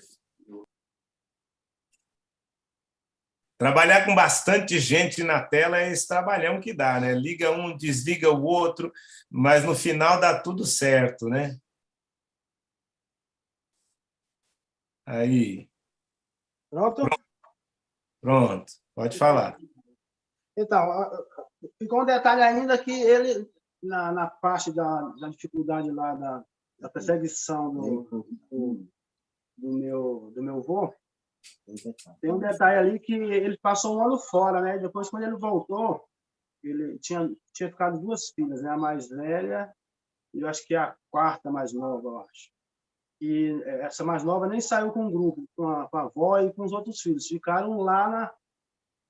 Trabalhar com bastante gente na tela é esse trabalhão que dá, né? Liga um, desliga o outro, mas no final dá tudo certo, né? Aí. Pronto? Pronto, pode falar. Então, ficou um detalhe ainda que ele, na parte da dificuldade lá da perseguição do meu avô, tem um detalhe ali que ele passou um ano fora, né? Depois, quando ele voltou, ele tinha ficado 2 filhas, né? A mais velha e eu acho que a 4ª mais nova, eu acho. E essa mais nova nem saiu com o grupo, com a avó e com os outros filhos. Ficaram lá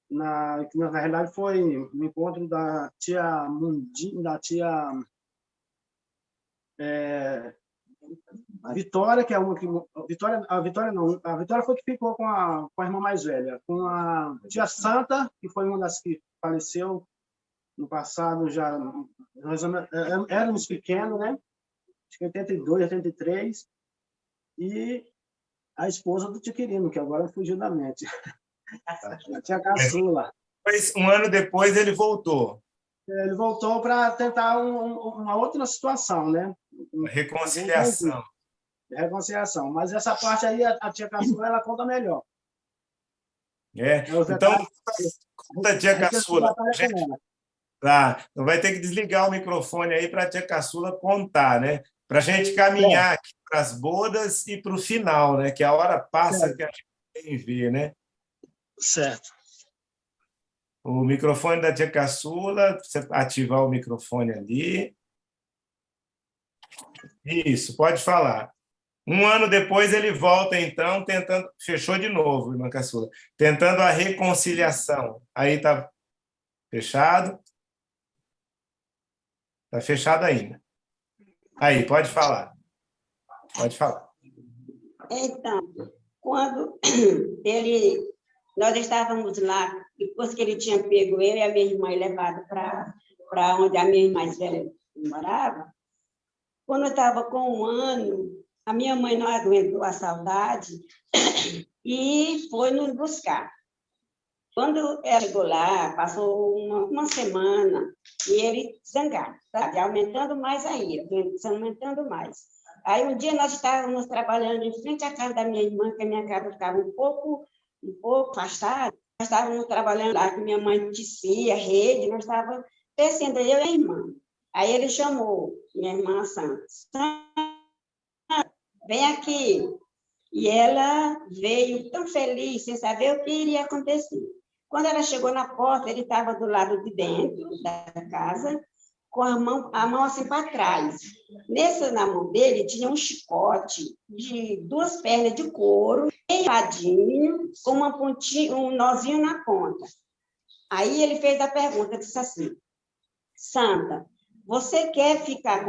na realidade foi no encontro da tia Mundinha, da tia A Vitória, que é uma que... A Vitória foi que ficou com a irmã mais velha. Com a tia Santa, que foi uma das que faleceu no passado, já... Nós éramos pequenos, né? Acho que 82, 83. E a esposa do tio Quirino, que agora fugiu da mente. A tia Caçula. Um ano depois ele voltou. Ele voltou para tentar uma outra situação, né? Reconciliação. Reconciliação. Mas essa parte aí, a tia Caçula, ela conta melhor. Então, conta a tia Caçula. Tá, então vai ter que desligar o microfone aí para a tia Caçula contar, né? Para a gente caminhar aqui para as bodas e para o final, né? Que a hora passa que a gente tem que ver, né? Certo. O microfone da tia Caçula, você ativar o microfone ali. Isso, pode falar. Um ano depois ele volta, então, tentando... Fechou de novo, irmã Caçula. Tentando a reconciliação. Aí está fechado? Está fechado ainda. Aí, pode falar. Pode falar. Então, quando nós estávamos lá, depois que ele tinha pego eu e a minha irmã e levado para onde a minha irmã mais velha morava, quando eu estava com 1 ano, a minha mãe não aguentou a saudade e foi nos buscar. Quando ela chegou lá, passou uma semana, e ele zangado, sabe? Aumentando mais a ira, aumentando mais. Aí um dia nós estávamos trabalhando em frente à casa da minha irmã, que a minha casa ficava um pouco afastada. Nós estávamos trabalhando lá, que minha mãe tecia rede, nós estávamos tecendo, eu e a irmã. Aí ele chamou minha irmã Santa. Vem aqui. E ela veio tão feliz, sem saber o que iria acontecer. Quando ela chegou na porta, ele estava do lado de dentro da casa, com a mão assim para trás. Na mão dele tinha um chicote de 2 pernas de couro, enroladinho, com uma pontinha, um nozinho na ponta. Aí ele fez a pergunta, disse assim: Santa, você quer ficar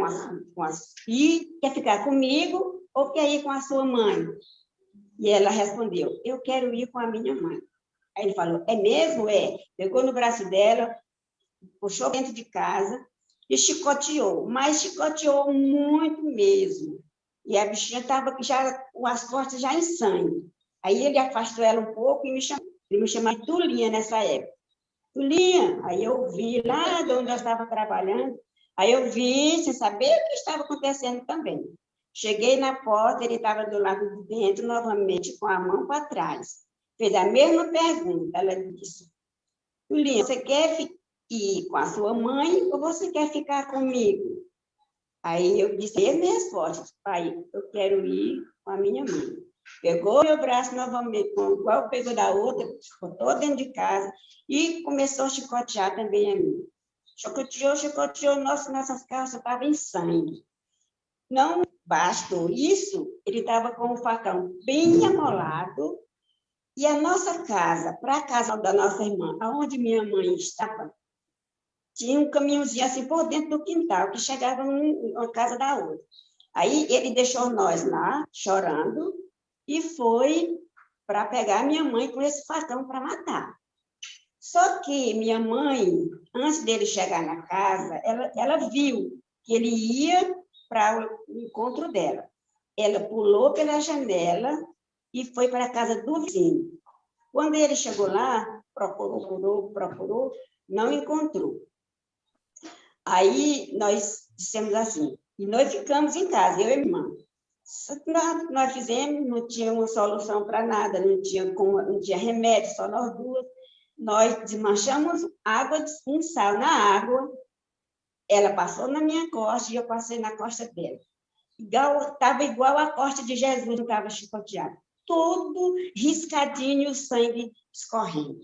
quer ficar comigo ou quer ir com a sua mãe? E ela respondeu: eu quero ir com a minha mãe. Aí ele falou: é mesmo? É. Pegou no braço dela, puxou dentro de casa e chicoteou, mas chicoteou muito mesmo. E a bichinha estava já com as costas já em sangue. Aí ele afastou ela um pouco e me chamou. Ele me chamava de Tulinha nessa época. Tulinha. Aí eu vi lá de onde eu estava trabalhando, aí eu vi, sem saber o que estava acontecendo também. Cheguei na porta, ele estava do lado de dentro, novamente, com a mão para trás. Fez a mesma pergunta. Ela disse: Tulinha, você quer ir com a sua mãe ou você quer ficar comigo? Aí eu disse as minhas respostas: pai, eu quero ir com a minha mãe. Pegou meu braço novamente, igual pegou da outra, botou dentro de casa e começou a chicotear também a mim. Chicoteou, nossas calças estavam em sangue. Não bastou isso, ele estava com o facão bem amolado. E a nossa casa, para a casa da nossa irmã, aonde minha mãe estava, tinha um caminhozinho assim por dentro do quintal, que chegava uma casa da outra. Aí ele deixou nós lá, chorando, e foi para pegar minha mãe com esse facão para matar. Só que minha mãe, antes dele chegar na casa, ela viu que ele ia para o encontro dela. Ela pulou pela janela e foi para a casa do vizinho. Quando ele chegou lá, procurou, não encontrou. Aí nós dissemos assim, e nós ficamos em casa, eu e minha irmã. Nós fizemos, não tinha uma solução para nada, não tinha remédio, só nós duas. Nós desmanchamos água com sal na água, ela passou na minha costa e eu passei na costa dela. Estava igual a costa de Jesus, estava chicoteado. Todo riscadinho, o sangue escorrendo.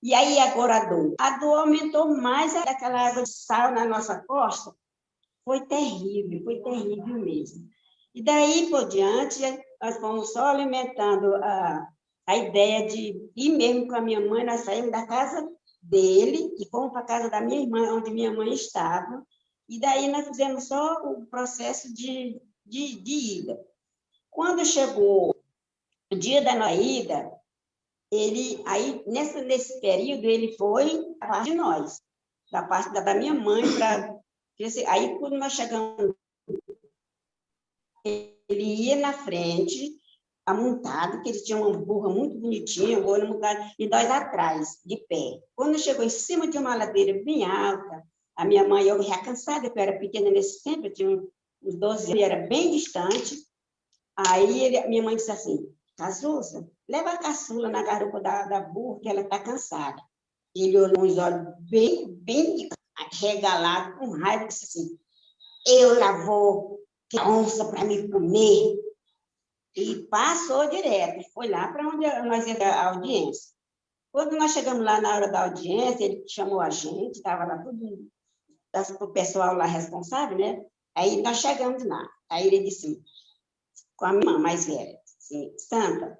E aí agora a dor. A dor aumentou mais, aquela água de sal na nossa costa. Foi terrível mesmo. E daí por diante, nós fomos só alimentando a ideia de ir mesmo com a minha mãe. Nós saímos da casa dele e fomos para a casa da minha irmã, onde minha mãe estava. E daí nós fizemos só o processo de de ida. Quando chegou o dia da nossa ida, aí nesse período, ele foi da parte de nós, da parte da minha mãe, aí quando nós chegamos, ele ia na frente, amontado, que ele tinha uma burra muito bonitinha, um olho montado, e nós atrás, de pé. Quando chegou em cima de uma ladeira bem alta, a minha mãe, eu já cansada, porque eu era pequena nesse tempo, eu tinha uns 12 anos, era bem distante. Aí minha mãe disse assim, Cazuza, leva a caçula na garupa da burra, que ela está cansada. Ele olhou uns olhos bem regalados, com raiva, e disse assim, eu lá vou ter onça para me comer. E passou direto, foi lá para onde nós ia a audiência. Quando nós chegamos lá na hora da audiência, ele chamou a gente, estava lá tudo, o pessoal lá responsável, né? Aí nós chegamos lá. Aí ele disse, com a minha irmã mais velha, assim, Santa,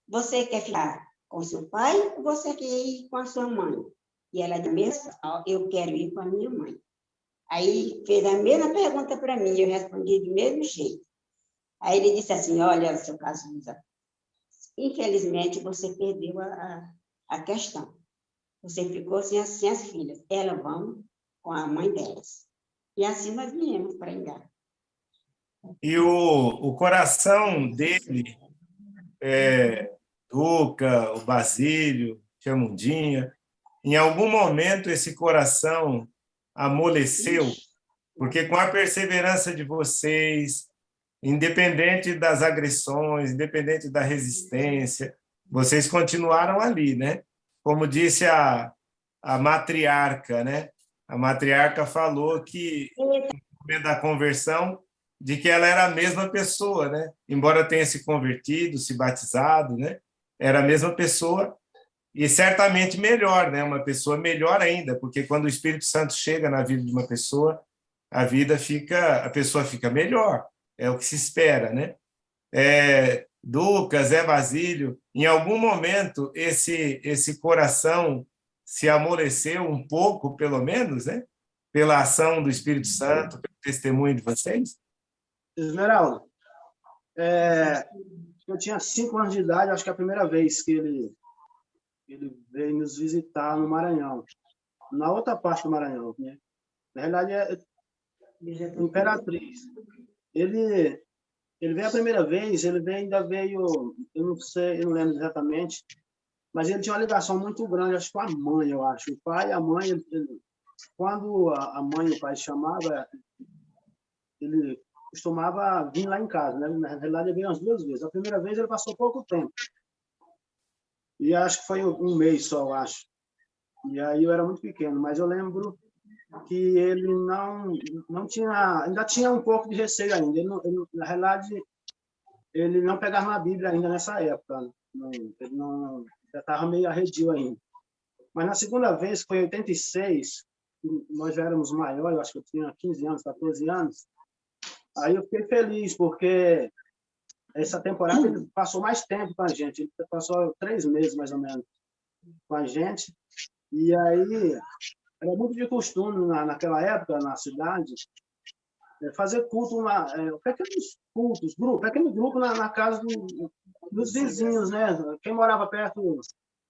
você quer ficar com seu pai ou você quer ir com a sua mãe? E ela disse, eu quero ir com a minha mãe. Aí fez a mesma pergunta para mim, eu respondi do mesmo jeito. Aí ele disse assim, olha, seu Cazuza, infelizmente você perdeu a questão. Você ficou sem as filhas. Elas vão com a mãe delas. E assim nós viemos para Ingá. E o coração dele, Duca, o Basílio, Tia Mundinha, em algum momento esse coração amoleceu, porque com a perseverança de vocês, independente das agressões, independente da resistência, vocês continuaram ali, né? Como disse a matriarca, né? A matriarca falou que, no momento da conversão, de que ela era a mesma pessoa, né? Embora tenha se convertido, se batizado, né? Era a mesma pessoa e certamente melhor, né? Uma pessoa melhor ainda, porque quando o Espírito Santo chega na vida de uma pessoa, a pessoa fica melhor. É o que se espera, né? Duca, Zé Basílio, em algum momento esse coração se amoleceu um pouco, pelo menos, né? Pela ação do Espírito Santo, pelo testemunho de vocês? Esmeralda, eu tinha 5 anos de idade, acho que é a primeira vez que ele veio nos visitar no Maranhão, na outra parte do Maranhão, né? Na realidade, é Imperatriz. Ele veio a primeira vez, ainda veio, eu não sei, eu não lembro exatamente, mas ele tinha uma ligação muito grande, acho que com a mãe, eu acho. O pai e a mãe, quando a mãe e o pai chamavam, ele costumava vir lá em casa, né? Na realidade, ele veio umas 2 vezes. A primeira vez ele passou pouco tempo. E acho que foi 1 mês só, eu acho. E aí eu era muito pequeno, mas eu lembro que ele não tinha, ainda tinha um pouco de receio ainda. Na realidade, ele não pegava na Bíblia ainda nessa época. Ele já estava meio arredio ainda. Mas na segunda vez, que foi em 86, nós já éramos maiores, eu acho que eu tinha 15 anos, 14 anos. Aí eu fiquei feliz, porque essa temporada ele passou mais tempo com a gente. Ele passou 3 meses, mais ou menos, com a gente. E aí, era muito de costume, naquela época, na cidade, fazer culto, pequenos cultos, pequeno grupo na casa dos vizinhos, né? Quem morava perto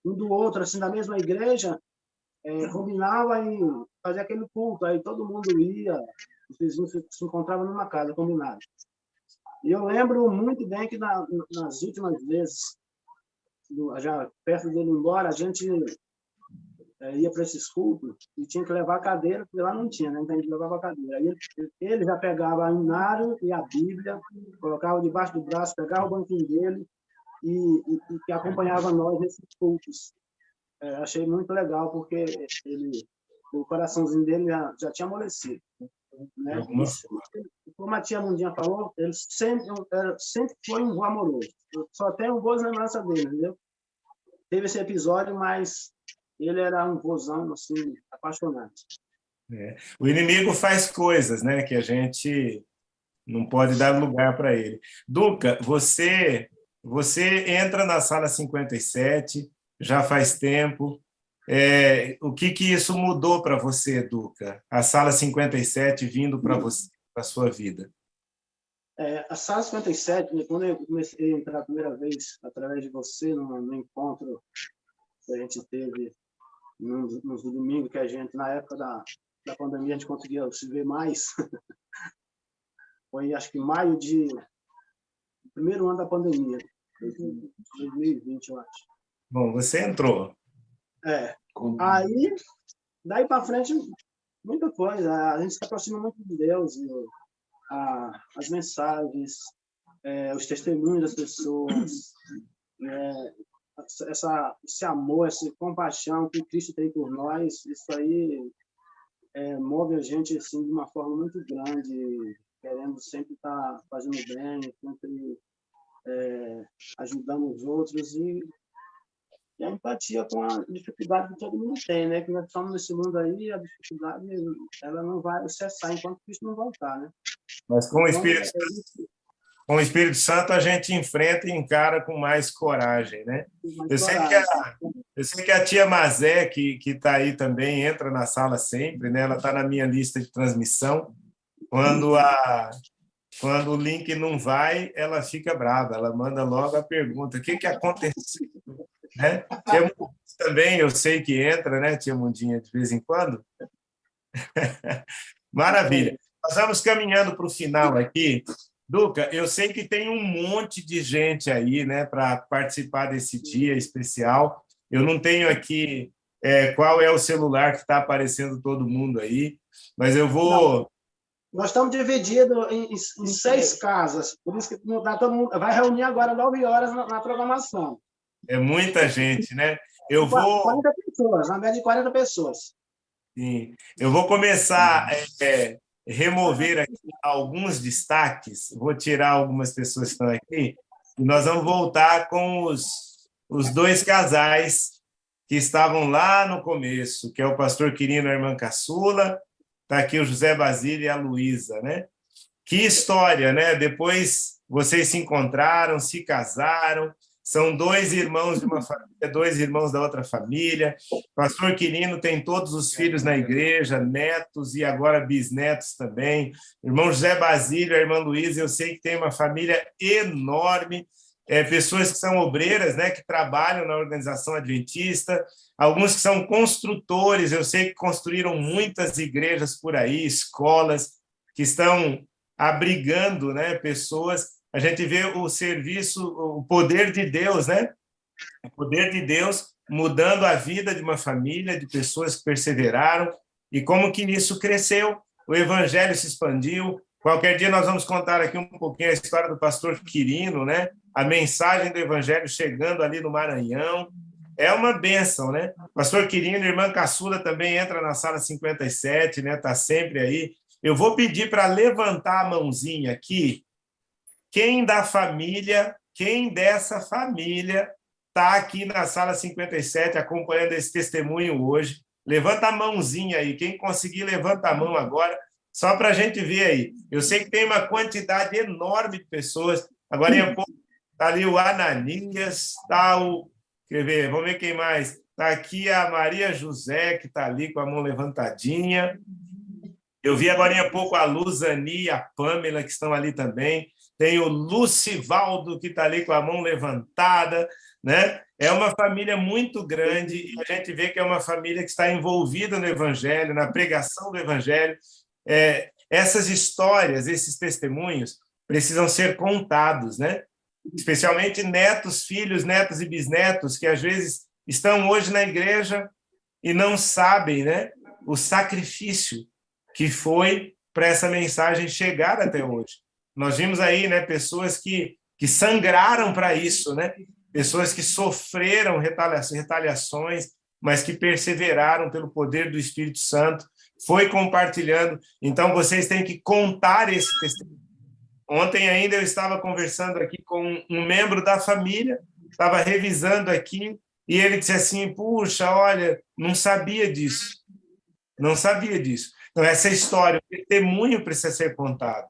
um do outro, assim, da mesma igreja, combinava e fazia aquele culto. Aí todo mundo ia, os vizinhos se encontravam numa casa, combinado. E eu lembro muito bem que nas últimas vezes, já perto dele ir embora, a gente ia para esses cultos e tinha que levar a cadeira, porque lá não tinha, né? Então a gente levava a cadeira. Aí ele já pegava o inário e a Bíblia, colocava debaixo do braço, pegava o banquinho dele e que acompanhava nós nesses cultos. Achei muito legal, porque o coraçãozinho dele já tinha amolecido. Né? Como a tia Mundinha falou, ele sempre foi um vô amoroso. Eu só tenho boas lembranças dele, entendeu? Teve esse episódio, mas ele era um vozão assim, apaixonado. O inimigo faz coisas, né, que a gente não pode dar lugar para ele. Duca, você entra na sala 57, já faz tempo. O que isso mudou para você, Duca? A sala 57 vindo para você, para a sua vida? A Sala 57, né, quando eu comecei a entrar a primeira vez, através de você, no encontro que a gente teve nos domingos, que a gente, na época da pandemia, a gente conseguia se ver mais. Foi, acho que maio primeiro ano da pandemia, 2020, eu acho. Bom, você entrou. Aí, daí para frente, muita coisa. A gente se aproxima muito de Deus, as mensagens, os testemunhos das pessoas, esse amor, essa compaixão que Cristo tem por nós, isso aí move a gente assim, de uma forma muito grande, querendo sempre estar fazendo bem, sempre ajudando os outros e a empatia com a dificuldade que todo mundo tem, né? Que nós estamos nesse mundo aí, a dificuldade ela não vai cessar enquanto Cristo não voltar, né? Mas com o Espírito Santo a gente enfrenta e encara com mais coragem, né? Eu sei que a tia Mazé, que está aí também, entra na sala sempre, né? Ela está na minha lista de transmissão. Quando o link não vai, ela fica brava, ela manda logo a pergunta: o que aconteceu? Né? Tia Mundinha também, eu sei que entra, né, tia Mundinha, de vez em quando. Maravilha. Nós vamos caminhando para o final aqui. Duca, eu sei que tem um monte de gente aí, né, para participar desse dia especial. Eu não tenho aqui qual é o celular que está aparecendo todo mundo aí, mas eu vou... Nós estamos divididos em 6 casas, por isso que todo mundo vai reunir agora 9 horas na programação. É muita gente, né? 40 pessoas, na média de 40 pessoas. Sim. Eu vou começar a remover aqui alguns destaques, vou tirar algumas pessoas que estão aqui, e nós vamos voltar com os 2 casais que estavam lá no começo, que é o pastor Quirino e a irmã Caçula, está aqui o José Basílio e a Luísa, né? Que história, né? Depois vocês se encontraram, se casaram, são 2 irmãos de uma família, 2 irmãos da outra família. O pastor Quirino tem todos os filhos na igreja, netos e agora bisnetos também. O irmão José Basílio, a irmã Luísa, eu sei que tem uma família enorme, pessoas que são obreiras, né, que trabalham na organização adventista, alguns que são construtores, eu sei que construíram muitas igrejas por aí, escolas, que estão abrigando, né, pessoas. A gente vê o serviço, o poder de Deus, né? O poder de Deus mudando a vida de uma família, de pessoas que perseveraram, e como que isso cresceu, o evangelho se expandiu. Qualquer dia nós vamos contar aqui um pouquinho a história do pastor Quirino, né? A mensagem do evangelho chegando ali no Maranhão. É uma bênção, né? Pastor Quirino, irmã Caçula também entra na sala 57, né? Está sempre aí. Eu vou pedir para levantar a mãozinha aqui. Quem dessa família está aqui na sala 57 acompanhando esse testemunho hoje? Levanta a mãozinha aí. Quem conseguir, levanta a mão agora, só para a gente ver aí. Eu sei que tem uma quantidade enorme de pessoas. Agora, está ali o Ananias, está o... Quer ver? Vamos ver quem mais. Está aqui a Maria José, que está ali com a mão levantadinha. Eu vi agora há pouco a Luzani e a Pâmela, que estão ali também. Tem o Lucivaldo, que está ali com a mão levantada, né? É uma família muito grande e a gente vê que é uma família que está envolvida no Evangelho, na pregação do Evangelho. Essas histórias, esses testemunhos precisam ser contados, né? Especialmente netos, filhos, netos e bisnetos, que às vezes estão hoje na igreja e não sabem, né, o sacrifício que foi para essa mensagem chegar até hoje. Nós vimos aí, né, pessoas que sangraram para isso, né? Pessoas que sofreram retaliações, mas que perseveraram pelo poder do Espírito Santo, foi compartilhando. Então, vocês têm que contar esse testemunho. Ontem ainda eu estava conversando aqui com um membro da família, estava revisando aqui, e ele disse assim, puxa, olha, não sabia disso. Não sabia disso. Então, essa história, o testemunho precisa ser contado,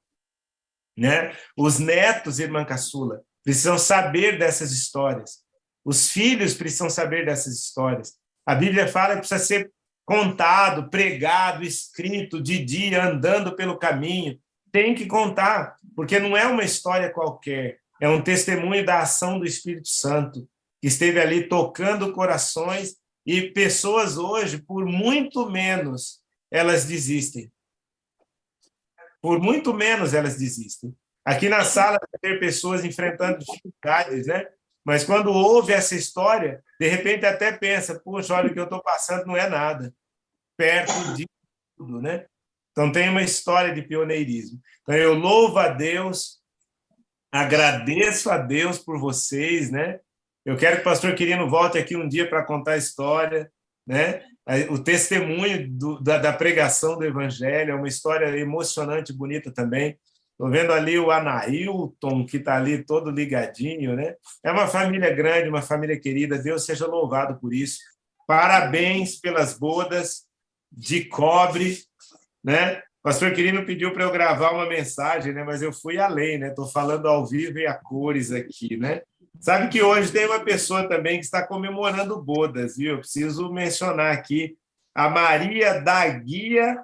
né? Os netos, irmã Caçula, precisam saber dessas histórias. Os filhos precisam saber dessas histórias. A Bíblia fala que precisa ser contado, pregado, escrito, de dia, andando pelo caminho. tem que contar, porque não é uma história qualquer, é um testemunho da ação do Espírito Santo, que esteve ali tocando corações, e pessoas hoje, por muito menos, elas desistem. Por muito menos elas desistem. Aqui na sala tem pessoas enfrentando dificuldades, né? Mas quando ouve essa história, de repente até pensa, puxa, olha, o que eu estou passando não é nada, perto de tudo, né? Então tem uma história de pioneirismo. Então eu louvo a Deus, agradeço a Deus por vocês, né? Eu quero que o pastor Quirino volte aqui um dia para contar a história, né? O testemunho da pregação do Evangelho, é uma história emocionante, bonita também. Estou vendo ali o Anailton, que está ali todo ligadinho, né? É uma família grande, uma família querida, Deus seja louvado por isso. Parabéns pelas bodas de cobre, né? O pastor Quirino pediu para eu gravar uma mensagem, né? Mas eu fui além, né? Estou falando ao vivo e a cores aqui, né? Sabe que hoje tem uma pessoa também que está comemorando bodas, viu? Eu preciso mencionar aqui a Maria da Guia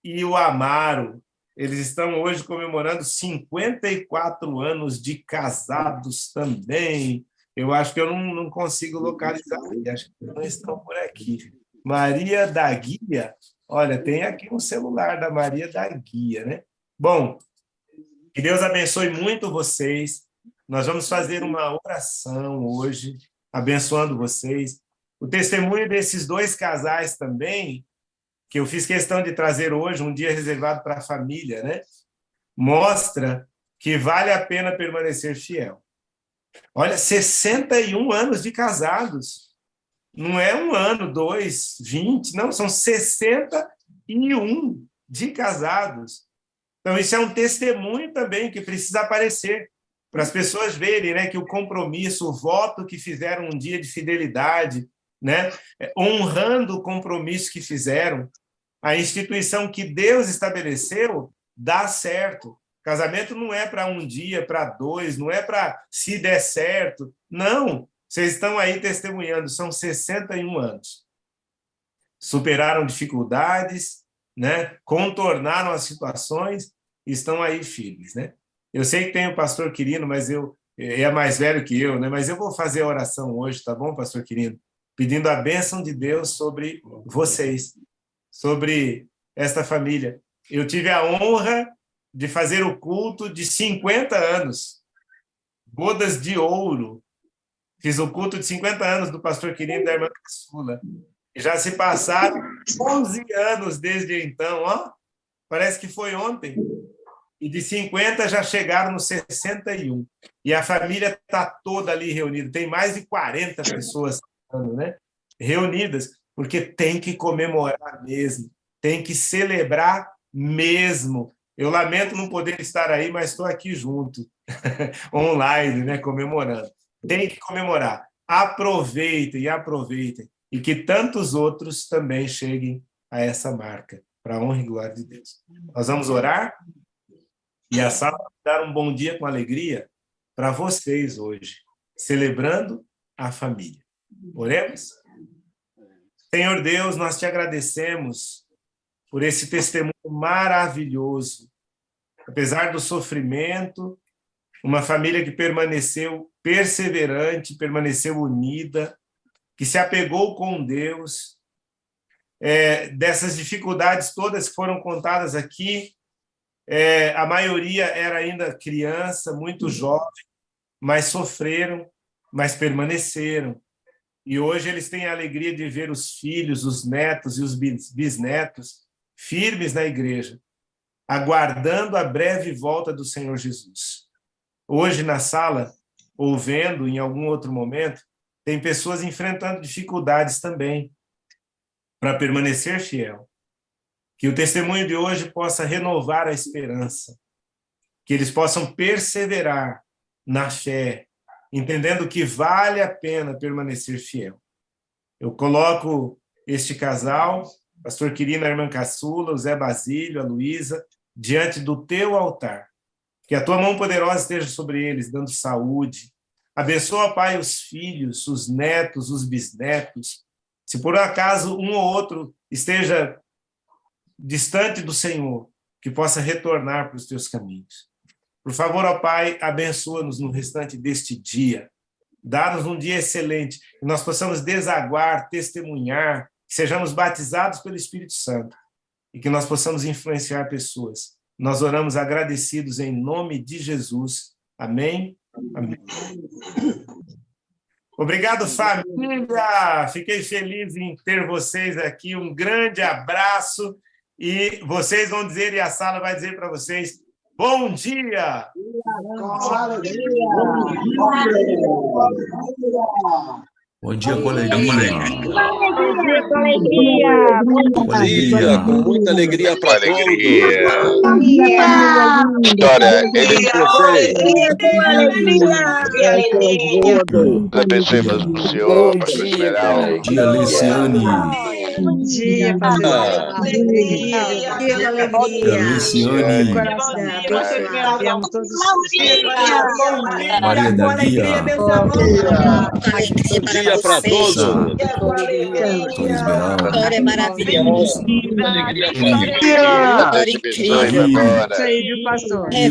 e o Amaro. Eles estão hoje comemorando 54 anos de casados também. Eu acho que eu não consigo localizar, acho que não estão por aqui. Maria da Guia, olha, tem aqui um celular da Maria da Guia, né? Bom, que Deus abençoe muito vocês. Nós vamos fazer uma oração hoje, abençoando vocês. O testemunho desses dois casais também, que eu fiz questão de trazer hoje, um dia reservado para a família, né? Mostra que vale a pena permanecer fiel. Olha, 61 anos de casados. Não é um ano, 2, 20, não, são 61 de casados. Então, isso é um testemunho também que precisa aparecer, para as pessoas verem, né, que o compromisso, o voto que fizeram um dia de fidelidade, né, honrando o compromisso que fizeram, a instituição que Deus estabeleceu dá certo. Casamento não é para um dia, para 2, não é para se der certo. Não, vocês estão aí testemunhando, são 61 anos. Superaram dificuldades, né, contornaram as situações e estão aí firmes, né? Eu sei que tem o pastor Quirino, mas é mais velho que eu, né? Mas eu vou fazer a oração hoje, tá bom, pastor Quirino? Pedindo a bênção de Deus sobre vocês, sobre esta família. Eu tive a honra de fazer o culto de 50 anos, bodas de ouro. Fiz o culto de 50 anos do pastor Quirino e da irmã Caçula. E já se passaram 11 anos desde então, ó. Parece que foi ontem. E de 50 já chegaram nos 61. E a família está toda ali reunida. Tem mais de 40 pessoas, né, reunidas, porque tem que comemorar mesmo, tem que celebrar mesmo. Eu lamento não poder estar aí, mas estou aqui junto, online, né, comemorando. Tem que comemorar. Aproveitem, aproveitem. E que tantos outros também cheguem a essa marca, para a honra e glória de Deus. Nós vamos orar. E a sala vai dar um bom dia com alegria para vocês hoje, celebrando a família. Oremos? Senhor Deus, nós te agradecemos por esse testemunho maravilhoso. Apesar do sofrimento, uma família que permaneceu perseverante, permaneceu unida, que se apegou com Deus. Dessas dificuldades todas que foram contadas aqui, a maioria era ainda criança, muito jovem, mas sofreram, mas permaneceram. E hoje eles têm a alegria de ver os filhos, os netos e os bisnetos firmes na igreja, aguardando a breve volta do Senhor Jesus. Hoje, na sala, ou vendo em algum outro momento, tem pessoas enfrentando dificuldades também para permanecer fiel. Que o testemunho de hoje possa renovar a esperança, que eles possam perseverar na fé, entendendo que vale a pena permanecer fiel. Eu coloco este casal, pastor Quirino, a irmã Caçula, o Zé Basílio, a Luísa, diante do teu altar. Que a tua mão poderosa esteja sobre eles, dando saúde. Abençoa, Pai, os filhos, os netos, os bisnetos. Se por acaso um ou outro esteja distante do Senhor, que possa retornar para os teus caminhos. Por favor, ó Pai, abençoa-nos no restante deste dia. Dá-nos um dia excelente, que nós possamos desaguar, testemunhar, que sejamos batizados pelo Espírito Santo e que nós possamos influenciar pessoas. Nós oramos agradecidos em nome de Jesus. Amém? Amém. Obrigado, família! Fiquei feliz em ter vocês aqui. Um grande abraço. E vocês vão dizer, e a sala vai dizer para vocês, bom dia! Bom dia com alegria. Bom dia, com muita alegria para todos. Vitória, ele Agradecemos ao Senhor, pastor Esmeralda. Bom dia, Leciane. Bom dia, pastor. Leciane. Maria da Guia. Bom dia para todos. Pastor Esmeralda. Vitória maravilhosa. Vitória incrível. Isso aí, viu, pastor? É,